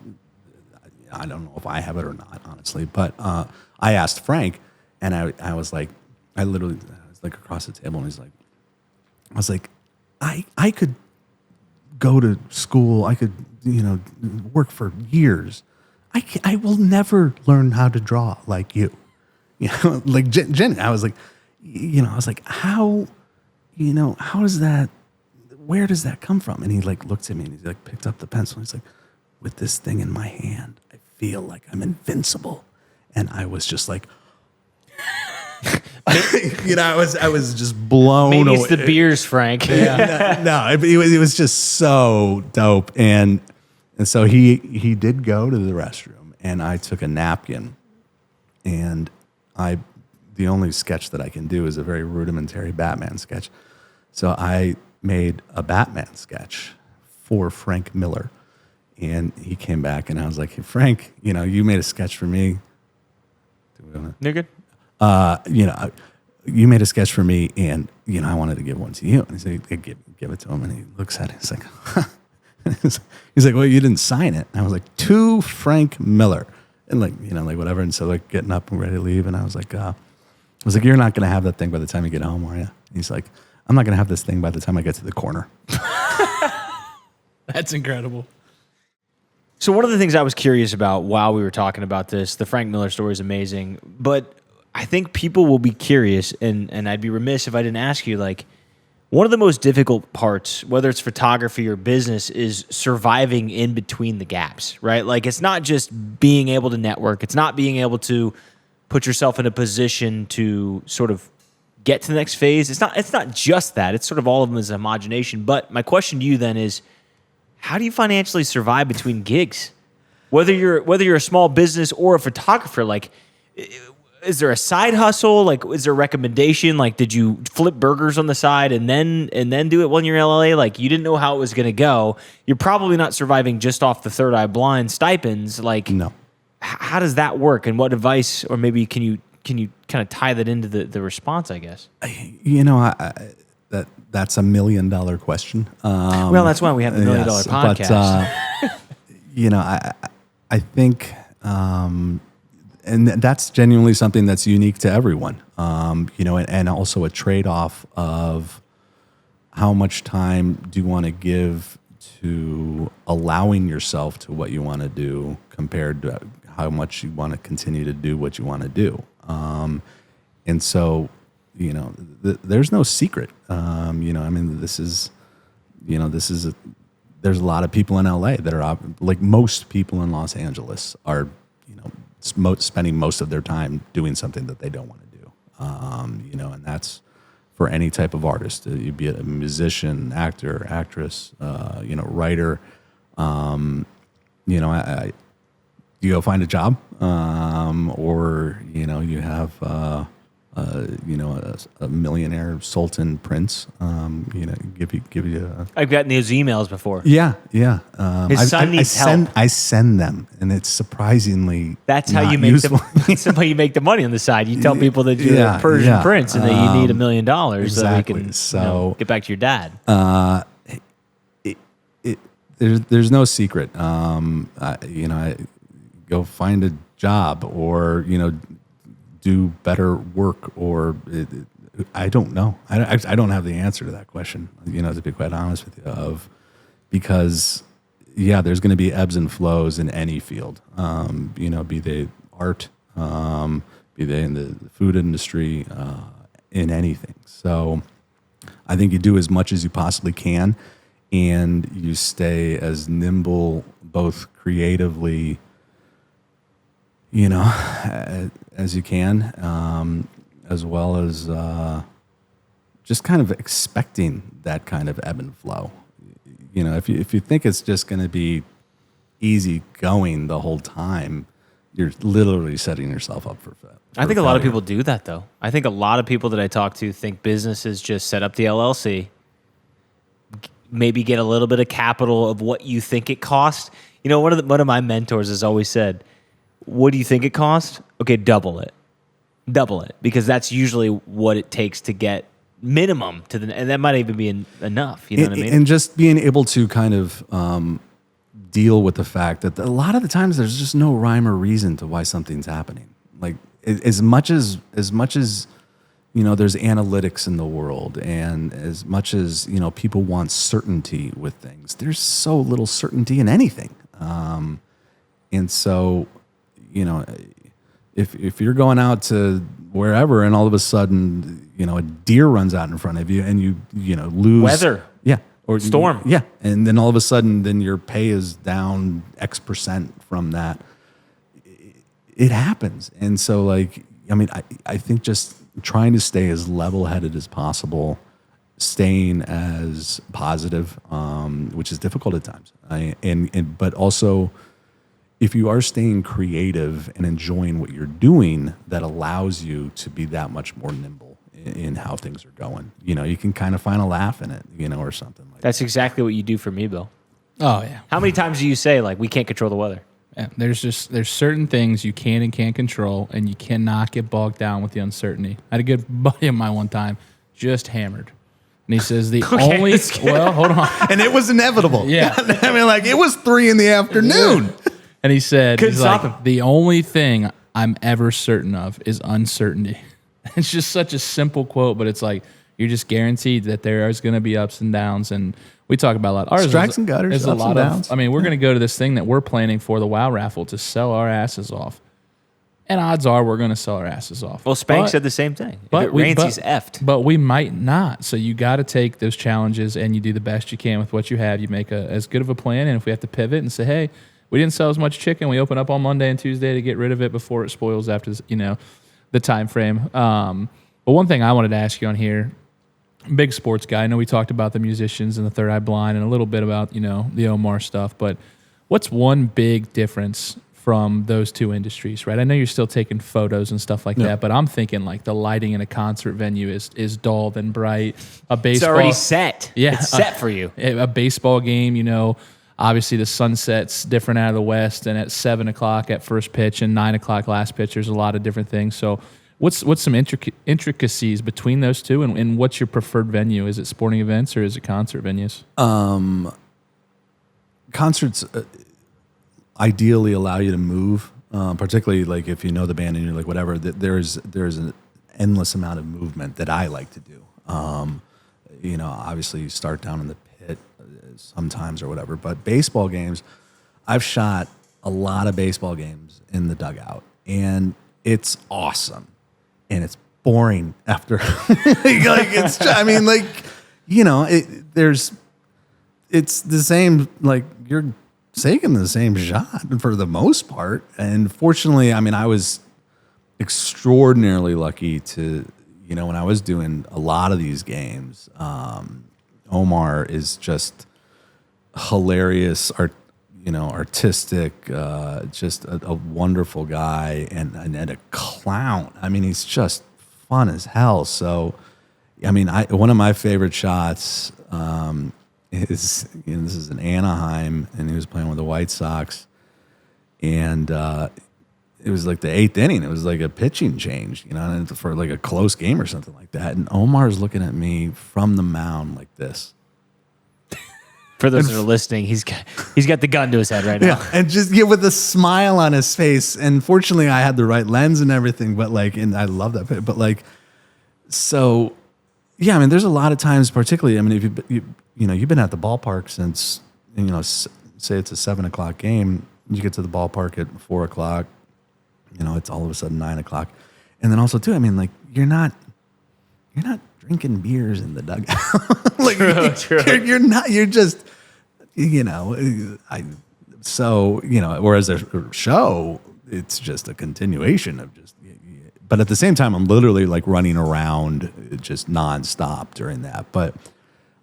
I don't know if I have it or not, honestly, but I asked Frank, and I was like, I was like across the table, and I was like, I could go to school, I could, work for years. I will never learn how to draw like you. Like Jen, I was like, how does that, where does that come from? And he like looked at me, and he like picked up the pencil, and he's like, with this thing in my hand, I feel like I'm invincible. And I was just like, I was just blown away. Maybe it's the beers, Frank. No, it was just so dope. And so he did go to the restroom, and I took a napkin, and the only sketch that I can do is a very rudimentary Batman sketch. So I made a Batman sketch for Frank Miller, and he came back, and I was like, hey, Frank, you made a sketch for me. You're good. You made a sketch for me, and I wanted to give one to you. And he said, give it to him, and he looks at it. He's like, huh. He's like, well, you didn't sign it. And I was like, to Frank Miller, and like whatever. And so like getting up and ready to leave, and I was like, you're not gonna have that thing by the time you get home, are you? And he's like, I'm not gonna have this thing by the time I get to the corner. That's incredible. So one of the things I was curious about while we were talking about this, the Frank Miller story is amazing, but I think people will be curious, and I'd be remiss if I didn't ask you, like, one of the most difficult parts, whether it's photography or business, is surviving in between the gaps, right? Like, it's not just being able to network. It's not being able to put yourself in a position to sort of get to the next phase. It's not just that. It's sort of all of them as a homogenation. But my question to you then is, how do you financially survive between gigs? Whether you're a small business or a photographer, like, is there a side hustle? Like, is there a recommendation? Like, did you flip burgers on the side and then do it when you're in LA? Like, you didn't know how it was going to go. You're probably not surviving just off the Third Eye Blind stipends. Like, No. How does that work? And what advice, or maybe can you kind of tie that into the response? I guess. That's $1 million question. Well, that's why we have the $1 million podcast. But I think. And that's genuinely something that's unique to everyone, and also a trade-off of how much time do you want to give to allowing yourself to what you want to do compared to how much you want to continue to do what you want to do. And so, there's no secret. There's a lot of people in LA that are like most people in Los Angeles are, spending most of their time doing something that they don't want to do, and that's for any type of artist. You be a musician, actor, actress, writer. You go find a job, or you have a millionaire sultan prince, give you. I've gotten those emails before. Yeah. His son needs help. I send them, and it's surprisingly. That's how you make useful. that's how you make the money on the side. You tell people that you're a Persian prince and that you need $1 million exactly. so you can get back to your dad. There's no secret. I go find a job, or do better work, or I don't know. I don't have the answer to that question, to be quite honest with you, because there's going to be ebbs and flows in any field, be they art, be they in the food industry, in anything. So I think you do as much as you possibly can, and you stay as nimble, both creatively, as you can, as well as just kind of expecting that kind of ebb and flow. If you think it's just going to be easy going the whole time, you're literally setting yourself up for I think a lot of people do that, though. I think a lot of people that I talk to think business is just set up the LLC, maybe get a little bit of capital of what you think it costs. One of my mentors has always said, what do you think it costs? Okay, double it, because that's usually what it takes to get minimum to and that might even be enough. You know what I mean? And just being able to kind of deal with the fact that a lot of the times there's just no rhyme or reason to why something's happening. Like as much as there's analytics in the world, and as much as people want certainty with things, there's so little certainty in anything. And so. If you're going out to wherever and all of a sudden, a deer runs out in front of you and you lose weather, or storm, and then all of a sudden, then your pay is down X% from that. It happens, and so I think just trying to stay as level-headed as possible, staying as positive, which is difficult at times, but also. If you are staying creative and enjoying what you're doing, that allows you to be that much more nimble in how things are going. You can kind of find a laugh in it, or something like that. That's exactly what you do for me, Bill. Oh, yeah. How many times do you say, like, we can't control the weather? Yeah, there's certain things you can and can't control, and you cannot get bogged down with the uncertainty. I had a good buddy of mine one time, just hammered. And he says hold on. And it was inevitable. Yeah. It was 3 p.m. Yeah. And he said, him. The only thing I'm ever certain of is uncertainty. It's just such a simple quote, but it's like you're just guaranteed that there is going to be ups and downs. And we talk about a lot. Ours strikes and gutters, is a lot of. I mean, we're going to go to this thing that we're planning for the WoW raffle to sell our asses off. And odds are we're going to sell our asses off. Well, Spank But- said the same thing. If but it we- rains, but- he's effed. But we might not. So you got to take those challenges and you do the best you can with what you have. You make as good of a plan. And if we have to pivot and say, hey, we didn't sell as much chicken, we open up on Monday and Tuesday to get rid of it before it spoils after, the time frame. But one thing I wanted to ask you on here, big sports guy. I know we talked about the musicians and the Third Eye Blind and a little bit about, the Omar stuff. But what's one big difference from those two industries, right? I know you're still taking photos and stuff like that, but I'm thinking like the lighting in a concert venue is dull than bright. A baseball, It's already set. Yeah, It's set for you. A baseball game, obviously the sunset's different out of the west, and at 7 o'clock at first pitch and 9 o'clock last pitch, there's a lot of different things. So what's some intricacies between those two, and what's your preferred venue? Is it sporting events or is it concert venues? Concerts ideally allow you to move, particularly like if you know the band and you're like whatever. There's an endless amount of movement that I like to do. Obviously you start down in the pit sometimes or whatever, but baseball games, I've shot a lot of baseball games in the dugout, and it's awesome, and it's boring after. It's the same. Like you're taking the same shot for the most part, and fortunately, I was extraordinarily lucky to, when I was doing a lot of these games. Omar is just hilarious, artistic, just a wonderful guy and a clown. He's just fun as hell. So, one of my favorite shots is, this is in Anaheim, and he was playing with the White Sox, and it was like the 8th inning. It was like a pitching change, and for like a close game or something like that. And Omar's looking at me from the mound like this. For those that are listening, he's got the gun to his head right now. Yeah, and just with a smile on his face. And fortunately, I had the right lens and everything. But and I love that. But so, yeah. There's a lot of times, particularly. If you've been at the ballpark since say it's a 7 o'clock game, you get to the ballpark at 4 o'clock. It's all of a sudden 9 o'clock, and then also too. You're not drinking beers in the dugout. True. You're not. You're just. Whereas a show, it's just a continuation of just. But at the same time, I'm literally like running around just nonstop during that. But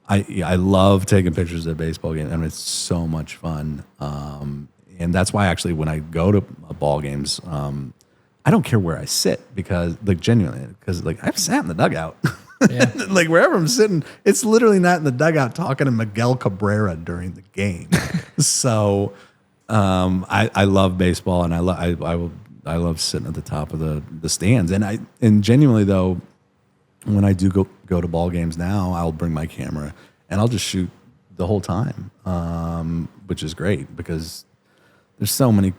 I love taking pictures of baseball games. It's so much fun. And that's why actually when I go to ball games, I don't care where I sit because genuinely, because I've sat in the dugout. Yeah. Wherever I'm sitting, it's literally not in the dugout talking to Miguel Cabrera during the game. So I love baseball, and I love sitting at the top of the stands. And genuinely though, when I do go to ball games now, I'll bring my camera and I'll just shoot the whole time, which is great because there's so many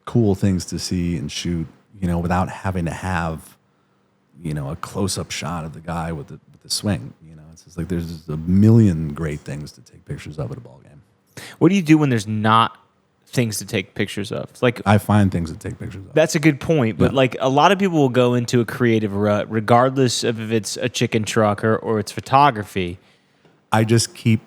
cool things to see and shoot, without having to have, a close-up shot of the guy with the swing. It's just there's just a million great things to take pictures of at a ball game. What do you do when there's not things to take pictures of? It's I find things to take pictures of. That's a good point. But a lot of people will go into a creative rut, regardless of if it's a chicken truck or it's photography. I just keep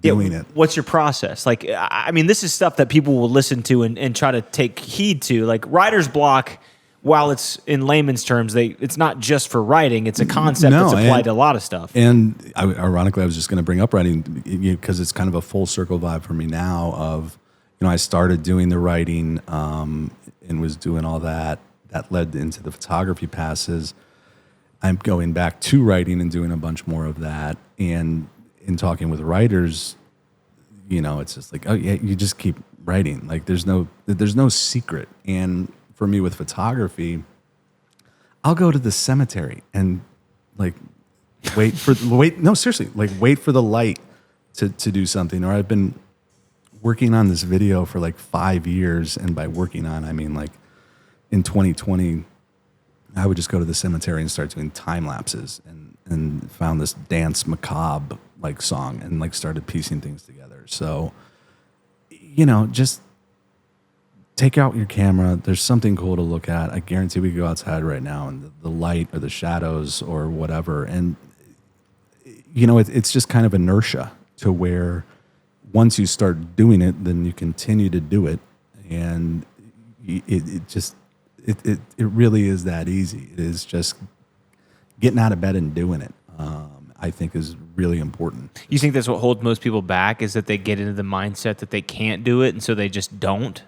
doing it. What's your process? This is stuff that people will listen to and try to take heed to. Writer's block, while it's in layman's terms, it's not just for writing. It's a concept that's applied to a lot of stuff. And ironically, I was just going to bring up writing because it's kind of a full circle vibe for me now of, I started doing the writing and was doing all that. That led into the photography passes. I'm going back to writing and doing a bunch more of that. And in talking with writers, it's just you just keep writing. There's no secret. And for me with photography, I'll go to the cemetery and wait for the light to do something. Or I've been working on this video for 5 years, and by working on, I mean in 2020, I would just go to the cemetery and start doing time lapses, and found this Dance Macabre song and started piecing things together. So, just take out your camera. There's something cool to look at. I guarantee we go outside right now and the light or the shadows or whatever. And, it's just kind of inertia to where once you start doing it, then you continue to do it. And it really is that easy. It is just getting out of bed and doing it. I think is really important. You think that's what holds most people back, is that they get into the mindset that they can't do it, and so they just don't?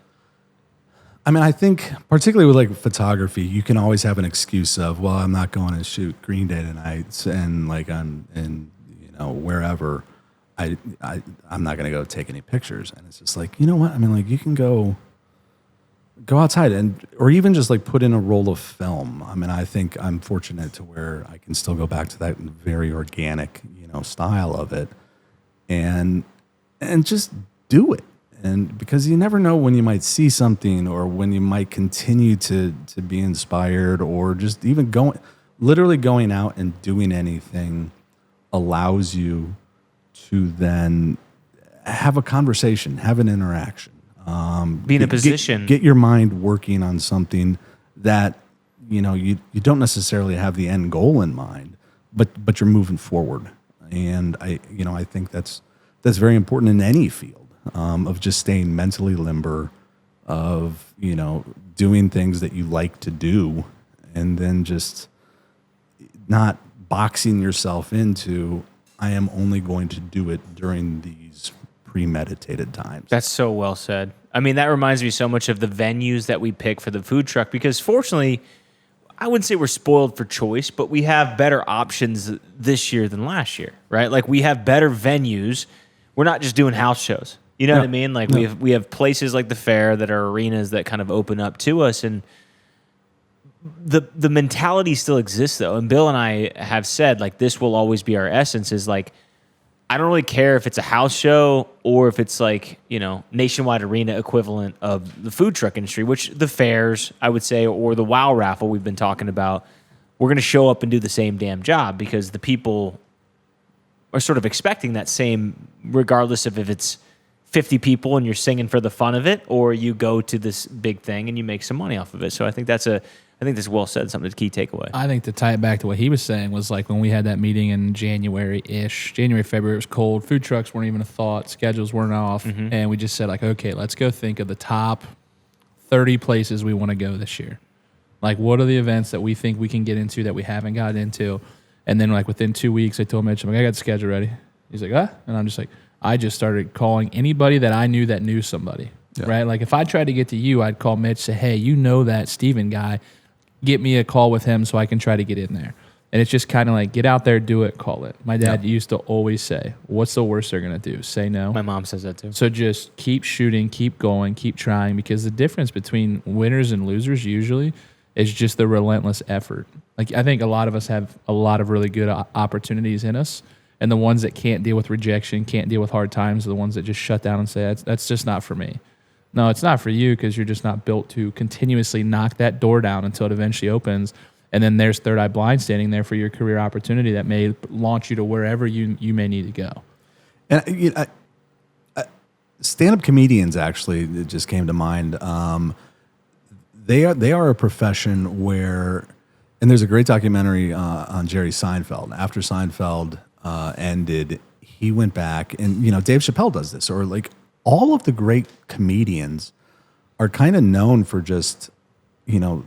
I mean, I think particularly with like photography, you can always have an excuse of, well, I'm not going to shoot Green Day tonight, and like wherever, I'm not going to go take any pictures. And it's just like, you know what? I mean, like you can go outside or even just like put in a roll of film. I mean, I think I'm fortunate to where I can still go back to that very organic, style of it and just do it. And because you never know when you might see something or when you might continue to be inspired, or just even literally going out and doing anything allows you to then have a conversation, have an interaction. Be in a position. Get your mind working on something that, you don't necessarily have the end goal in mind, but you're moving forward. And I think that's very important in any field, of just staying mentally limber, of, doing things that you like to do, and then just not boxing yourself into, I am only going to do it during these premeditated times. That's so well said. I mean, that reminds me so much of the venues that we pick for the food truck, because fortunately, I wouldn't say we're spoiled for choice, but we have better options this year than last year, right? Like we have better venues. We're not just doing house shows. You know what I mean? Like we have places like the fair that are arenas that kind of open up to us, and the mentality still exists though. And Bill and I have said, like, this will always be our essence, is like, I don't really care if it's a house show or if it's like, nationwide arena equivalent of the food truck industry, which the fairs, I would say, or the WOW raffle we've been talking about, we're going to show up and do the same damn job, because the people are sort of expecting that same, regardless of if it's 50 people and you're singing for the fun of it, or you go to this big thing and you make some money off of it. So I think that's well said, something to key takeaway. I think to tie it back to what he was saying was like when we had that meeting in January, February, it was cold. Food trucks weren't even a thought. Schedules weren't off. Mm-hmm. And we just said like, okay, let's go think of the top 30 places we want to go this year. Like, what are the events that we think we can get into that we haven't gotten into? And then like within 2 weeks, I told Mitch, I'm like, I got the schedule ready. He's like, ah? And I'm just like, I just started calling anybody that I knew that knew somebody, right? Like if I tried to get to you, I'd call Mitch, say, hey, that Steven guy, get me a call with him so I can try to get in there. And it's just kind of like, get out there, do it, call it. My dad used to always say, what's the worst they're going to do? Say no. My mom says that too. So just keep shooting, keep going, keep trying, because the difference between winners and losers usually is just the relentless effort. Like I think a lot of us have a lot of really good opportunities in us, and the ones that can't deal with rejection, can't deal with hard times, are the ones that just shut down and say, that's just not for me. No, it's not for you, because you're just not built to continuously knock that door down until it eventually opens. And then there's Third Eye Blind standing there for your career opportunity that may launch you to wherever you may need to go. And stand-up comedians, actually, it just came to mind. They are a profession where, and there's a great documentary on Jerry Seinfeld. After Seinfeld ended, he went back, and Dave Chappelle does this, or like all of the great comedians are kind of known for just 30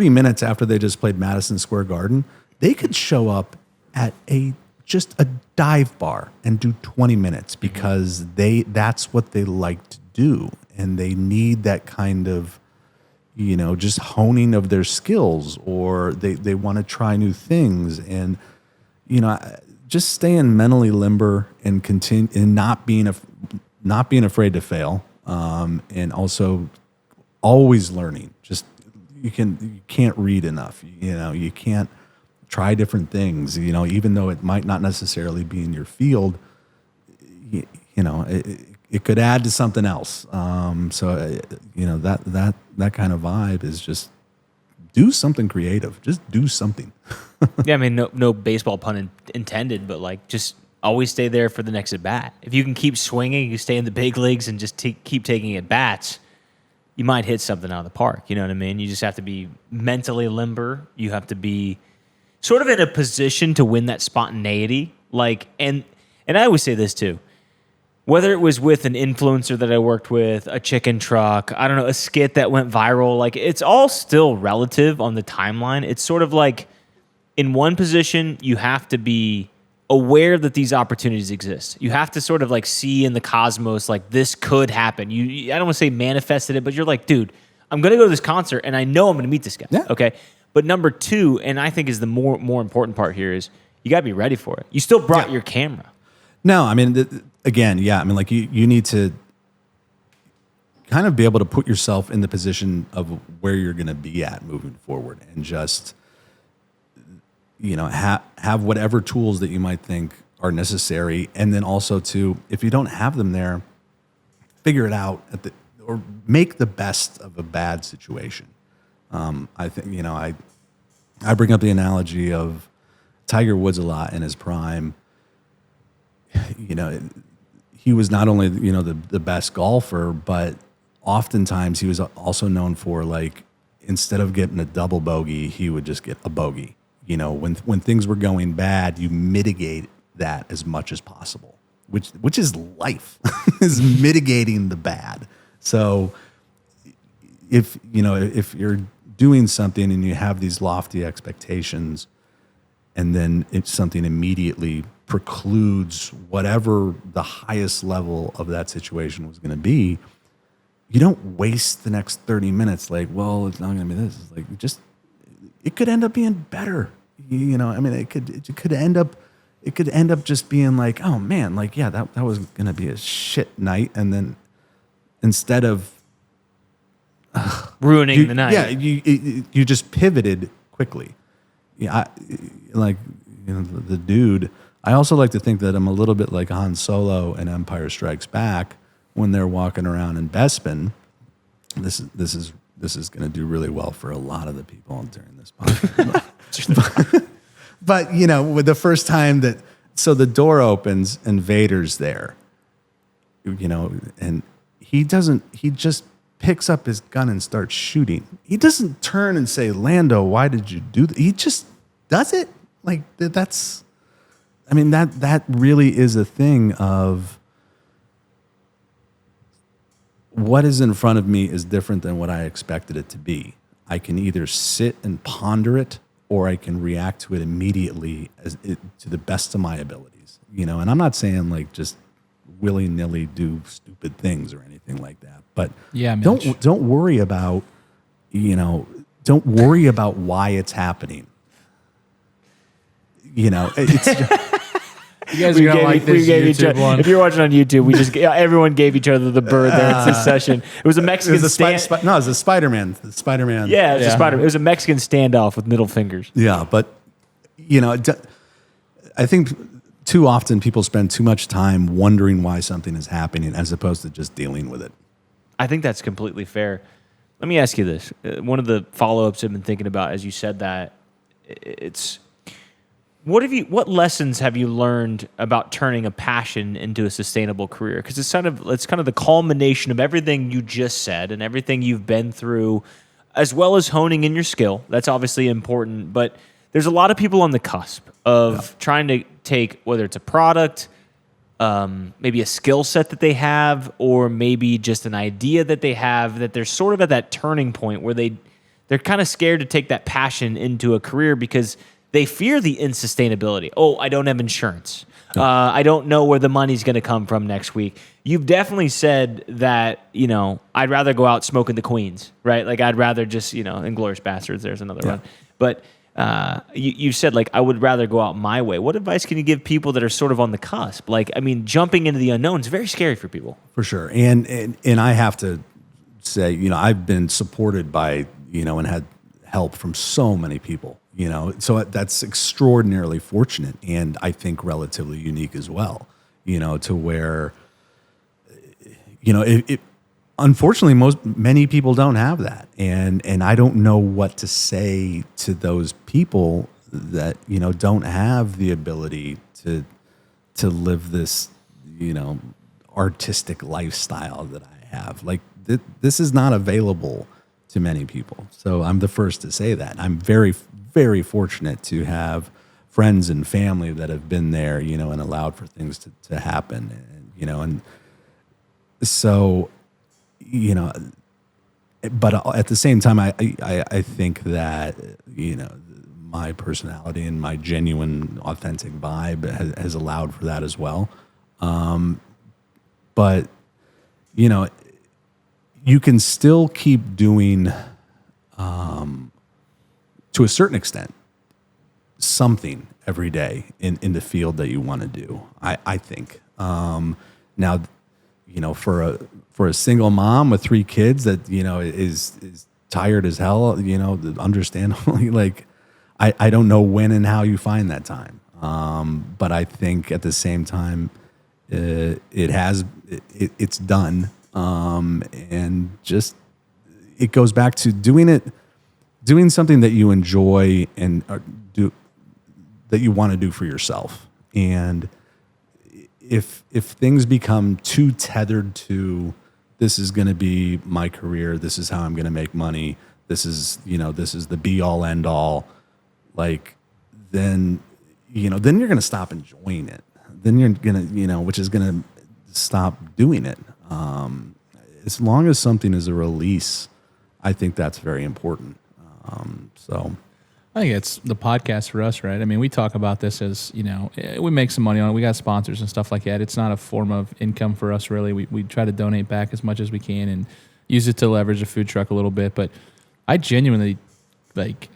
minutes after they just played Madison Square Garden, they could show up at just a dive bar and do 20 minutes because that's what they like to do, and they need that kind of just honing of their skills, or they want to try new things, and just staying mentally limber and continue, and not being afraid to fail, and also always learning. Just you can't read enough. You can't try different things. Even though it might not necessarily be in your field, it could add to something else. So that kind of vibe is just do something creative. Just do something. Yeah, I mean, no baseball pun intended, but like just always stay there for the next at bat. If you can keep swinging, you stay in the big leagues and just keep taking at bats. you might hit something out of the park. You know what I mean? You just have to be mentally limber. You have to be sort of in a position to win that spontaneity. Like, and I always say this too. Whether it was with an influencer that I worked with, a chicken truck, I don't know, a skit that went viral, like it's all still relative on the timeline. It's sort of like in one position, you have to be aware that these opportunities exist. You have to sort of like see in the cosmos, like this could happen. I don't want to say manifested it, but you're like, dude, I'm going to go to this concert and I know I'm going to meet this guy. Yeah. Okay. But number two, and I think is the more important part here is you got to be ready for it. You still brought your camera. No, I mean, again, yeah. I mean, like you need to kind of be able to put yourself in the position of where you're going to be at moving forward, and just have whatever tools that you might think are necessary, and then also to, if you don't have them there, figure it out or make the best of a bad situation. I think I bring up the analogy of Tiger Woods a lot in his prime. He was not only the best golfer, but oftentimes he was also known for, like, instead of getting a double bogey, he would just get a bogey. When things were going bad, you mitigate that as much as possible, which is life, is mitigating the bad. So if you're doing something and you have these lofty expectations, and then it's something immediately precludes whatever the highest level of that situation was going to be, you don't waste the next 30 minutes like, well, it's not going to be this. It's like, it could end up being better. It could end up just being like, oh man, like, yeah, that was going to be a shit night. And then instead of ruining the night. Yeah, you just pivoted quickly. Yeah, the dude. I also like to think that I'm a little bit like Han Solo in Empire Strikes Back when they're walking around in Bespin. This is going to do really well for a lot of the people during this podcast. but with the first time so the door opens and Vader's there, and he just picks up his gun and starts shooting. He doesn't turn and say, Lando, why did you do that? He just does it. Like, that really is a thing of what is in front of me is different than what I expected it to be. I can either sit and ponder it, or I can react to it immediately to the best of my abilities. And I'm not saying like just willy-nilly do stupid things or anything like that. But yeah, don't worry about don't worry about why it's happening. It's you guys are gonna like this YouTube one. If you're watching on YouTube, everyone gave each other the bird there in this session. It was a Mexican it was a Spider-Man. The Spider-Man. Yeah, it was a Spider-Man. It was a Mexican standoff with middle fingers. Yeah, but I think too often people spend too much time wondering why something is happening as opposed to just dealing with it. I think that's completely fair. Let me ask you this. One of the follow-ups I've been thinking about as you said that, it's what lessons have you learned about turning a passion into a sustainable career? Because it's kind of the culmination of everything you just said and everything you've been through, as well as honing in your skill. That's obviously important, but there's a lot of people on the cusp of trying to take, whether it's a product, maybe a skill set that they have, or maybe just an idea that they have, that they're sort of at that turning point where they're kind of scared to take that passion into a career because they fear the insustainability. Oh, I don't have insurance. I don't know where the money's going to come from next week. You've definitely said that, I'd rather go out smoking the Queens, right? Like, I'd rather just, Inglourious Bastards, there's another one. But you said, like, I would rather go out my way. What advice can you give people that are sort of on the cusp? Like, jumping into the unknown is very scary for people. For sure. And I have to say, I've been supported by, and had help from so many people. So that's extraordinarily fortunate, and I think relatively unique as well, to where, unfortunately, many people don't have that. And I don't know what to say to those people that, don't have the ability to live this, artistic lifestyle that I have. Like this is not available to many people. So I'm the first to say that. I'm very, very fortunate to have friends and family that have been there, you know, and allowed for things to happen, and, you know, and so, you know, but at the same time, I think that, you know, my personality and my genuine, authentic vibe has allowed for that as well. But, you know, you can still keep doing, to a certain extent, something every day in the field that you want to do. I think. Now, you know, for a single mom with 3 kids that, you know, is tired as hell, you know, understandably, like, I don't know when and how you find that time. But I think at the same time, it's done. And just, it goes back to doing something that you enjoy and that you want to do for yourself. And if things become too tethered to, this is going to be my career, this is how I'm going to make money, this is the be all end all, like, then you're going to stop enjoying it. Then you're going to, you know, which is going to stop doing it. As long as something is a release, I think that's very important. So I think it's the podcast for us, right? I mean, we talk about this as, you know, we make some money on it. We got sponsors and stuff like that. It's not a form of income for us, really. We try to donate back as much as we can and use it to leverage the food truck a little bit. But I genuinely, like,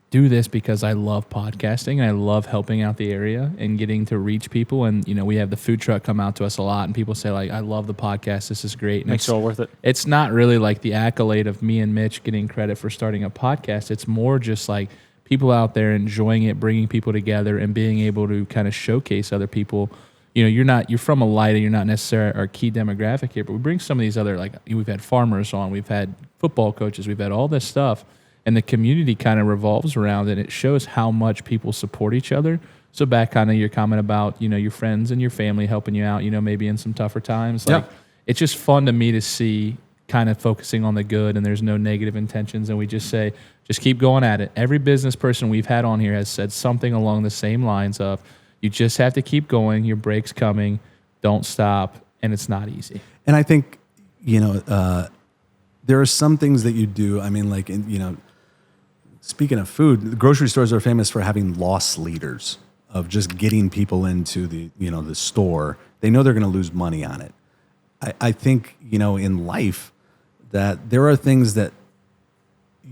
do this because I love podcasting and I love helping out the area and getting to reach people. And, you know, we have the food truck come out to us a lot and people say, like, I love the podcast. This is great. And Makes it all worth it. It's not really like the accolade of me and Mitch getting credit for starting a podcast. It's more just like people out there enjoying it, bringing people together and being able to kind of showcase other people. You know, you're from Elida, you're not necessarily our key demographic here, but we bring some of these other, like, we've had farmers on, we've had football coaches, we've had all this stuff. And the community kind of revolves around it. It shows how much people support each other. So back kind of your comment about, you know, your friends and your family helping you out, you know, maybe in some tougher times. Like, it's just fun to me to see kind of focusing on the good and there's no negative intentions. And we just say, just keep going at it. Every business person we've had on here has said something along the same lines of, you just have to keep going. Your break's coming. Don't stop. And it's not easy. And I think, you know, there are some things that you do. I mean, like, you know, speaking of food, the grocery stores are famous for having loss leaders, of just getting people into the, you know, the store. They know they're going to lose money on it. I think, you know, in life that there are things that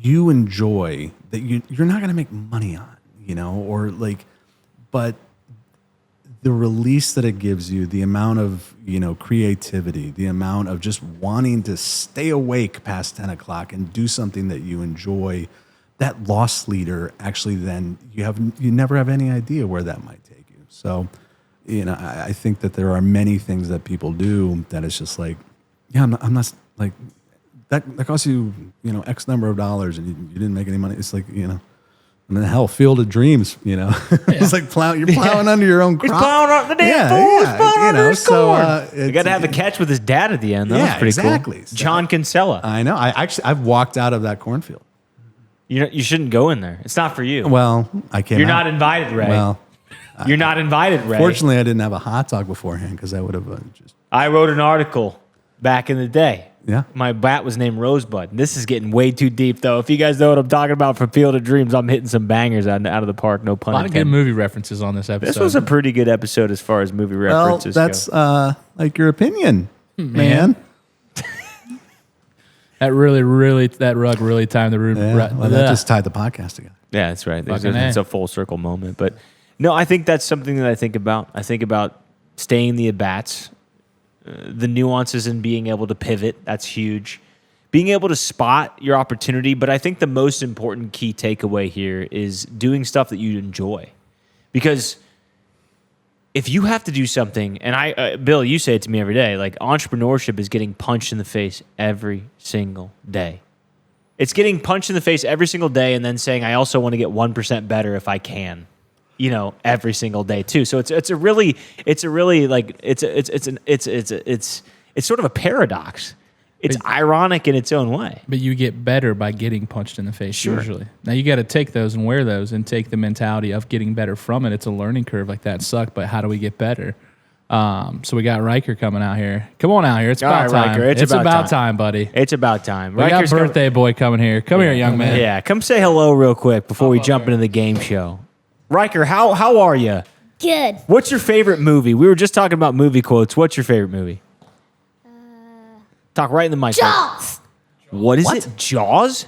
you enjoy that you're not going to make money on, you know, or like, but the release that it gives you, the amount of, you know, creativity, the amount of just wanting to stay awake past 10 o'clock and do something that you enjoy, that loss leader actually then you never have any idea where that might take you. So, you know, I think that there are many things that people do that it's just like, yeah, I'm not like that costs you, you know, X number of dollars and you didn't make any money. It's like, you know, I mean, hell, Field of Dreams, you know, it's like you're plowing under your own crop. He's plowing on the damn fool. He's plowing you under know, his so corn. You got to have a catch with his dad at the end. That was pretty exactly. cool. John Kinsella. I know. I've walked out of that cornfield. You shouldn't go in there. It's not for you. Well, I can't. You're not invited, Ray. Well, you're not invited, Ray. Fortunately, I didn't have a hot dog beforehand because I would have just. I wrote an article back in the day. Yeah. My bat was named Rosebud. This is getting way too deep, though. If you guys know what I'm talking about from Field of Dreams, I'm hitting some bangers out of the park. No pun A lot of good movie references on this episode. This was a pretty good episode as far as movie references go. That's like your opinion, man. That rug really timed the room. Yeah, well, that just tied the podcast together. Yeah, that's right. Fucking It's a full circle moment. But no, I think that's something that I think about. I think about staying the at-bats, the nuances in being able to pivot. That's huge. Being able to spot your opportunity. But I think the most important key takeaway here is doing stuff that you enjoy. Because if you have to do something, and Bill, you say it to me every day, like entrepreneurship is getting punched in the face every single day. It's getting punched in the face every single day and then saying, I also want to get 1% better if I can, you know, every single day too. So it's sort of a paradox. It's ironic in its own way. But you get better by getting punched in the face usually. Now you got to take those and wear those and take the mentality of getting better from it. It's a learning curve. Like that sucked, but how do we get better? So we got Riker coming out here. Come on out here. It's about time. Riker, it's about time, buddy. It's about time. We got birthday boy coming here. Come here, young man. Yeah, come say hello real quick before we jump into the game show. Riker, how are you? Good. What's your favorite movie? We were just talking about movie quotes. What's your favorite movie? Talk right in the mic. Jaws. What is it? Jaws?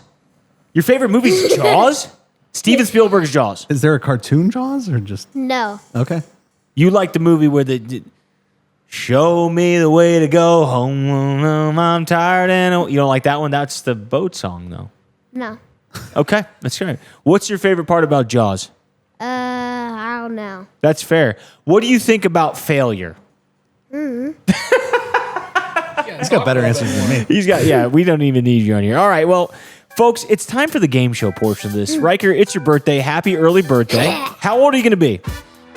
Your favorite movie is Jaws? Steven Spielberg's Jaws. Is there a cartoon Jaws or just No. okay? You like the movie where show me the way to go home. I'm tired and you don't like that one? That's the boat song though. No. Okay, that's right. What's your favorite part about Jaws? I don't know. That's fair. What do you think about failure? He's got better answers than me. We don't even need you on here. All right, well, folks, it's time for the game show portion of this. Riker, it's your birthday. Happy early birthday. How old are you going to be?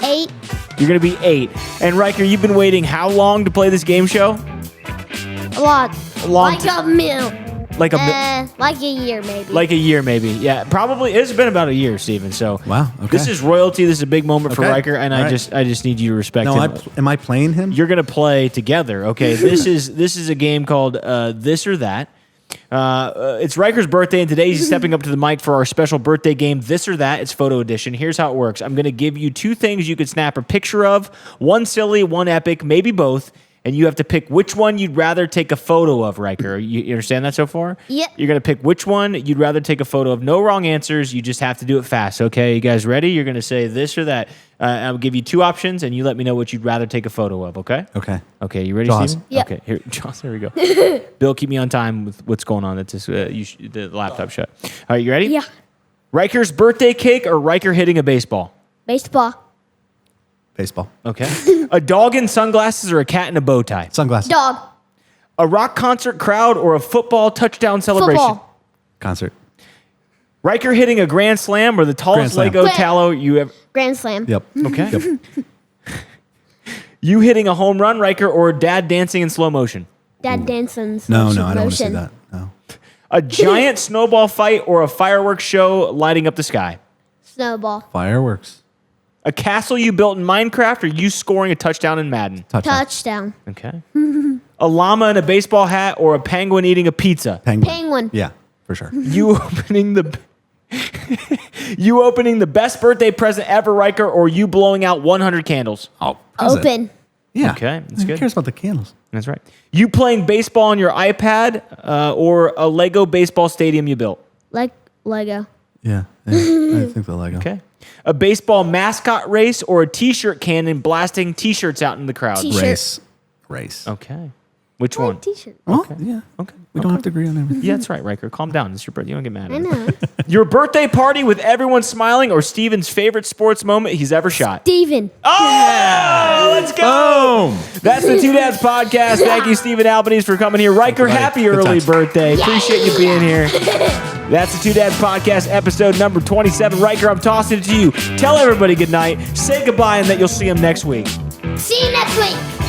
8. You're going to be 8. And Riker, you've been waiting how long to play this game show? A lot. Long Like a meal. Like Like a year, maybe. Like a year, maybe. Yeah, probably. It's been about a year, Steven. So Wow, okay. this is royalty. This is a big moment for Okay, Riker, and all I right. just need you to respect No, him. am I playing him? You're gonna play together. Okay, this is a game called This or That. It's Riker's birthday, and today he's stepping up to the mic for our special birthday game, This or That. It's photo edition. Here's how it works. I'm going to give you 2 things you could snap a picture of, one silly, one epic, maybe both, and you have to pick which one you'd rather take a photo of, Riker. You understand that so far? Yep. You're going to pick which one you'd rather take a photo of. No wrong answers. You just have to do it fast, okay? You guys ready? You're going to say this or that. I'll give you 2 options, and you let me know what you'd rather take a photo of, okay? Okay. Okay, you ready, Jaws. Steven? Yep. Okay, here, Jaws, there we go. Bill, keep me on time with what's going on. That's just, the laptop shut. All right, you ready? Yeah. Riker's birthday cake or Riker hitting a baseball? Baseball. Baseball. Okay. A dog in sunglasses or a cat in a bow tie? Sunglasses. Dog. A rock concert crowd or a football touchdown celebration? Football. Concert. Riker hitting a grand slam or the tallest Grand Lego slam. tallow you ever... Grand Slam. Yep. Okay. Yep. You hitting a home run, Riker, or dad dancing in slow motion? Dad dancing. No, I don't want to see that. No. A giant snowball fight or a fireworks show lighting up the sky? Snowball. Fireworks. A castle you built in Minecraft or you scoring a touchdown in Madden? Touchdown. Touchdown. Okay. A llama in a baseball hat or a penguin eating a pizza? Penguin. Penguin. Yeah, for sure. You opening the you opening the best birthday present ever, Riker, or you blowing out 100 candles? Oh, present. Open. Yeah. Okay, that's Who good. cares about the candles? That's right. You playing baseball on your iPad or a Lego baseball stadium you built? Like Lego. Yeah. I think the Lego. Okay. A baseball mascot race or a T-shirt cannon blasting T-shirts out in the crowd? T-shirt. Race. Okay. Which I like one? T-shirt. Well, yeah. Okay. We don't have to agree on everything. Yeah, that's right, Riker. Calm down. It's your birthday. You don't get mad at I me. know. Your birthday party with everyone smiling or Steven's favorite sports moment he's ever shot? Steven. Oh, let's go. Boom. That's the Two Dads Podcast. Thank you, Stephen Albanese, for coming here. Riker, buddy. happy Good early times. birthday. Appreciate you being here. That's the Two Dads Podcast, episode number 27. Riker, I'm tossing it to you. Tell everybody good night. Say goodbye and that you'll see them next week. See you next week.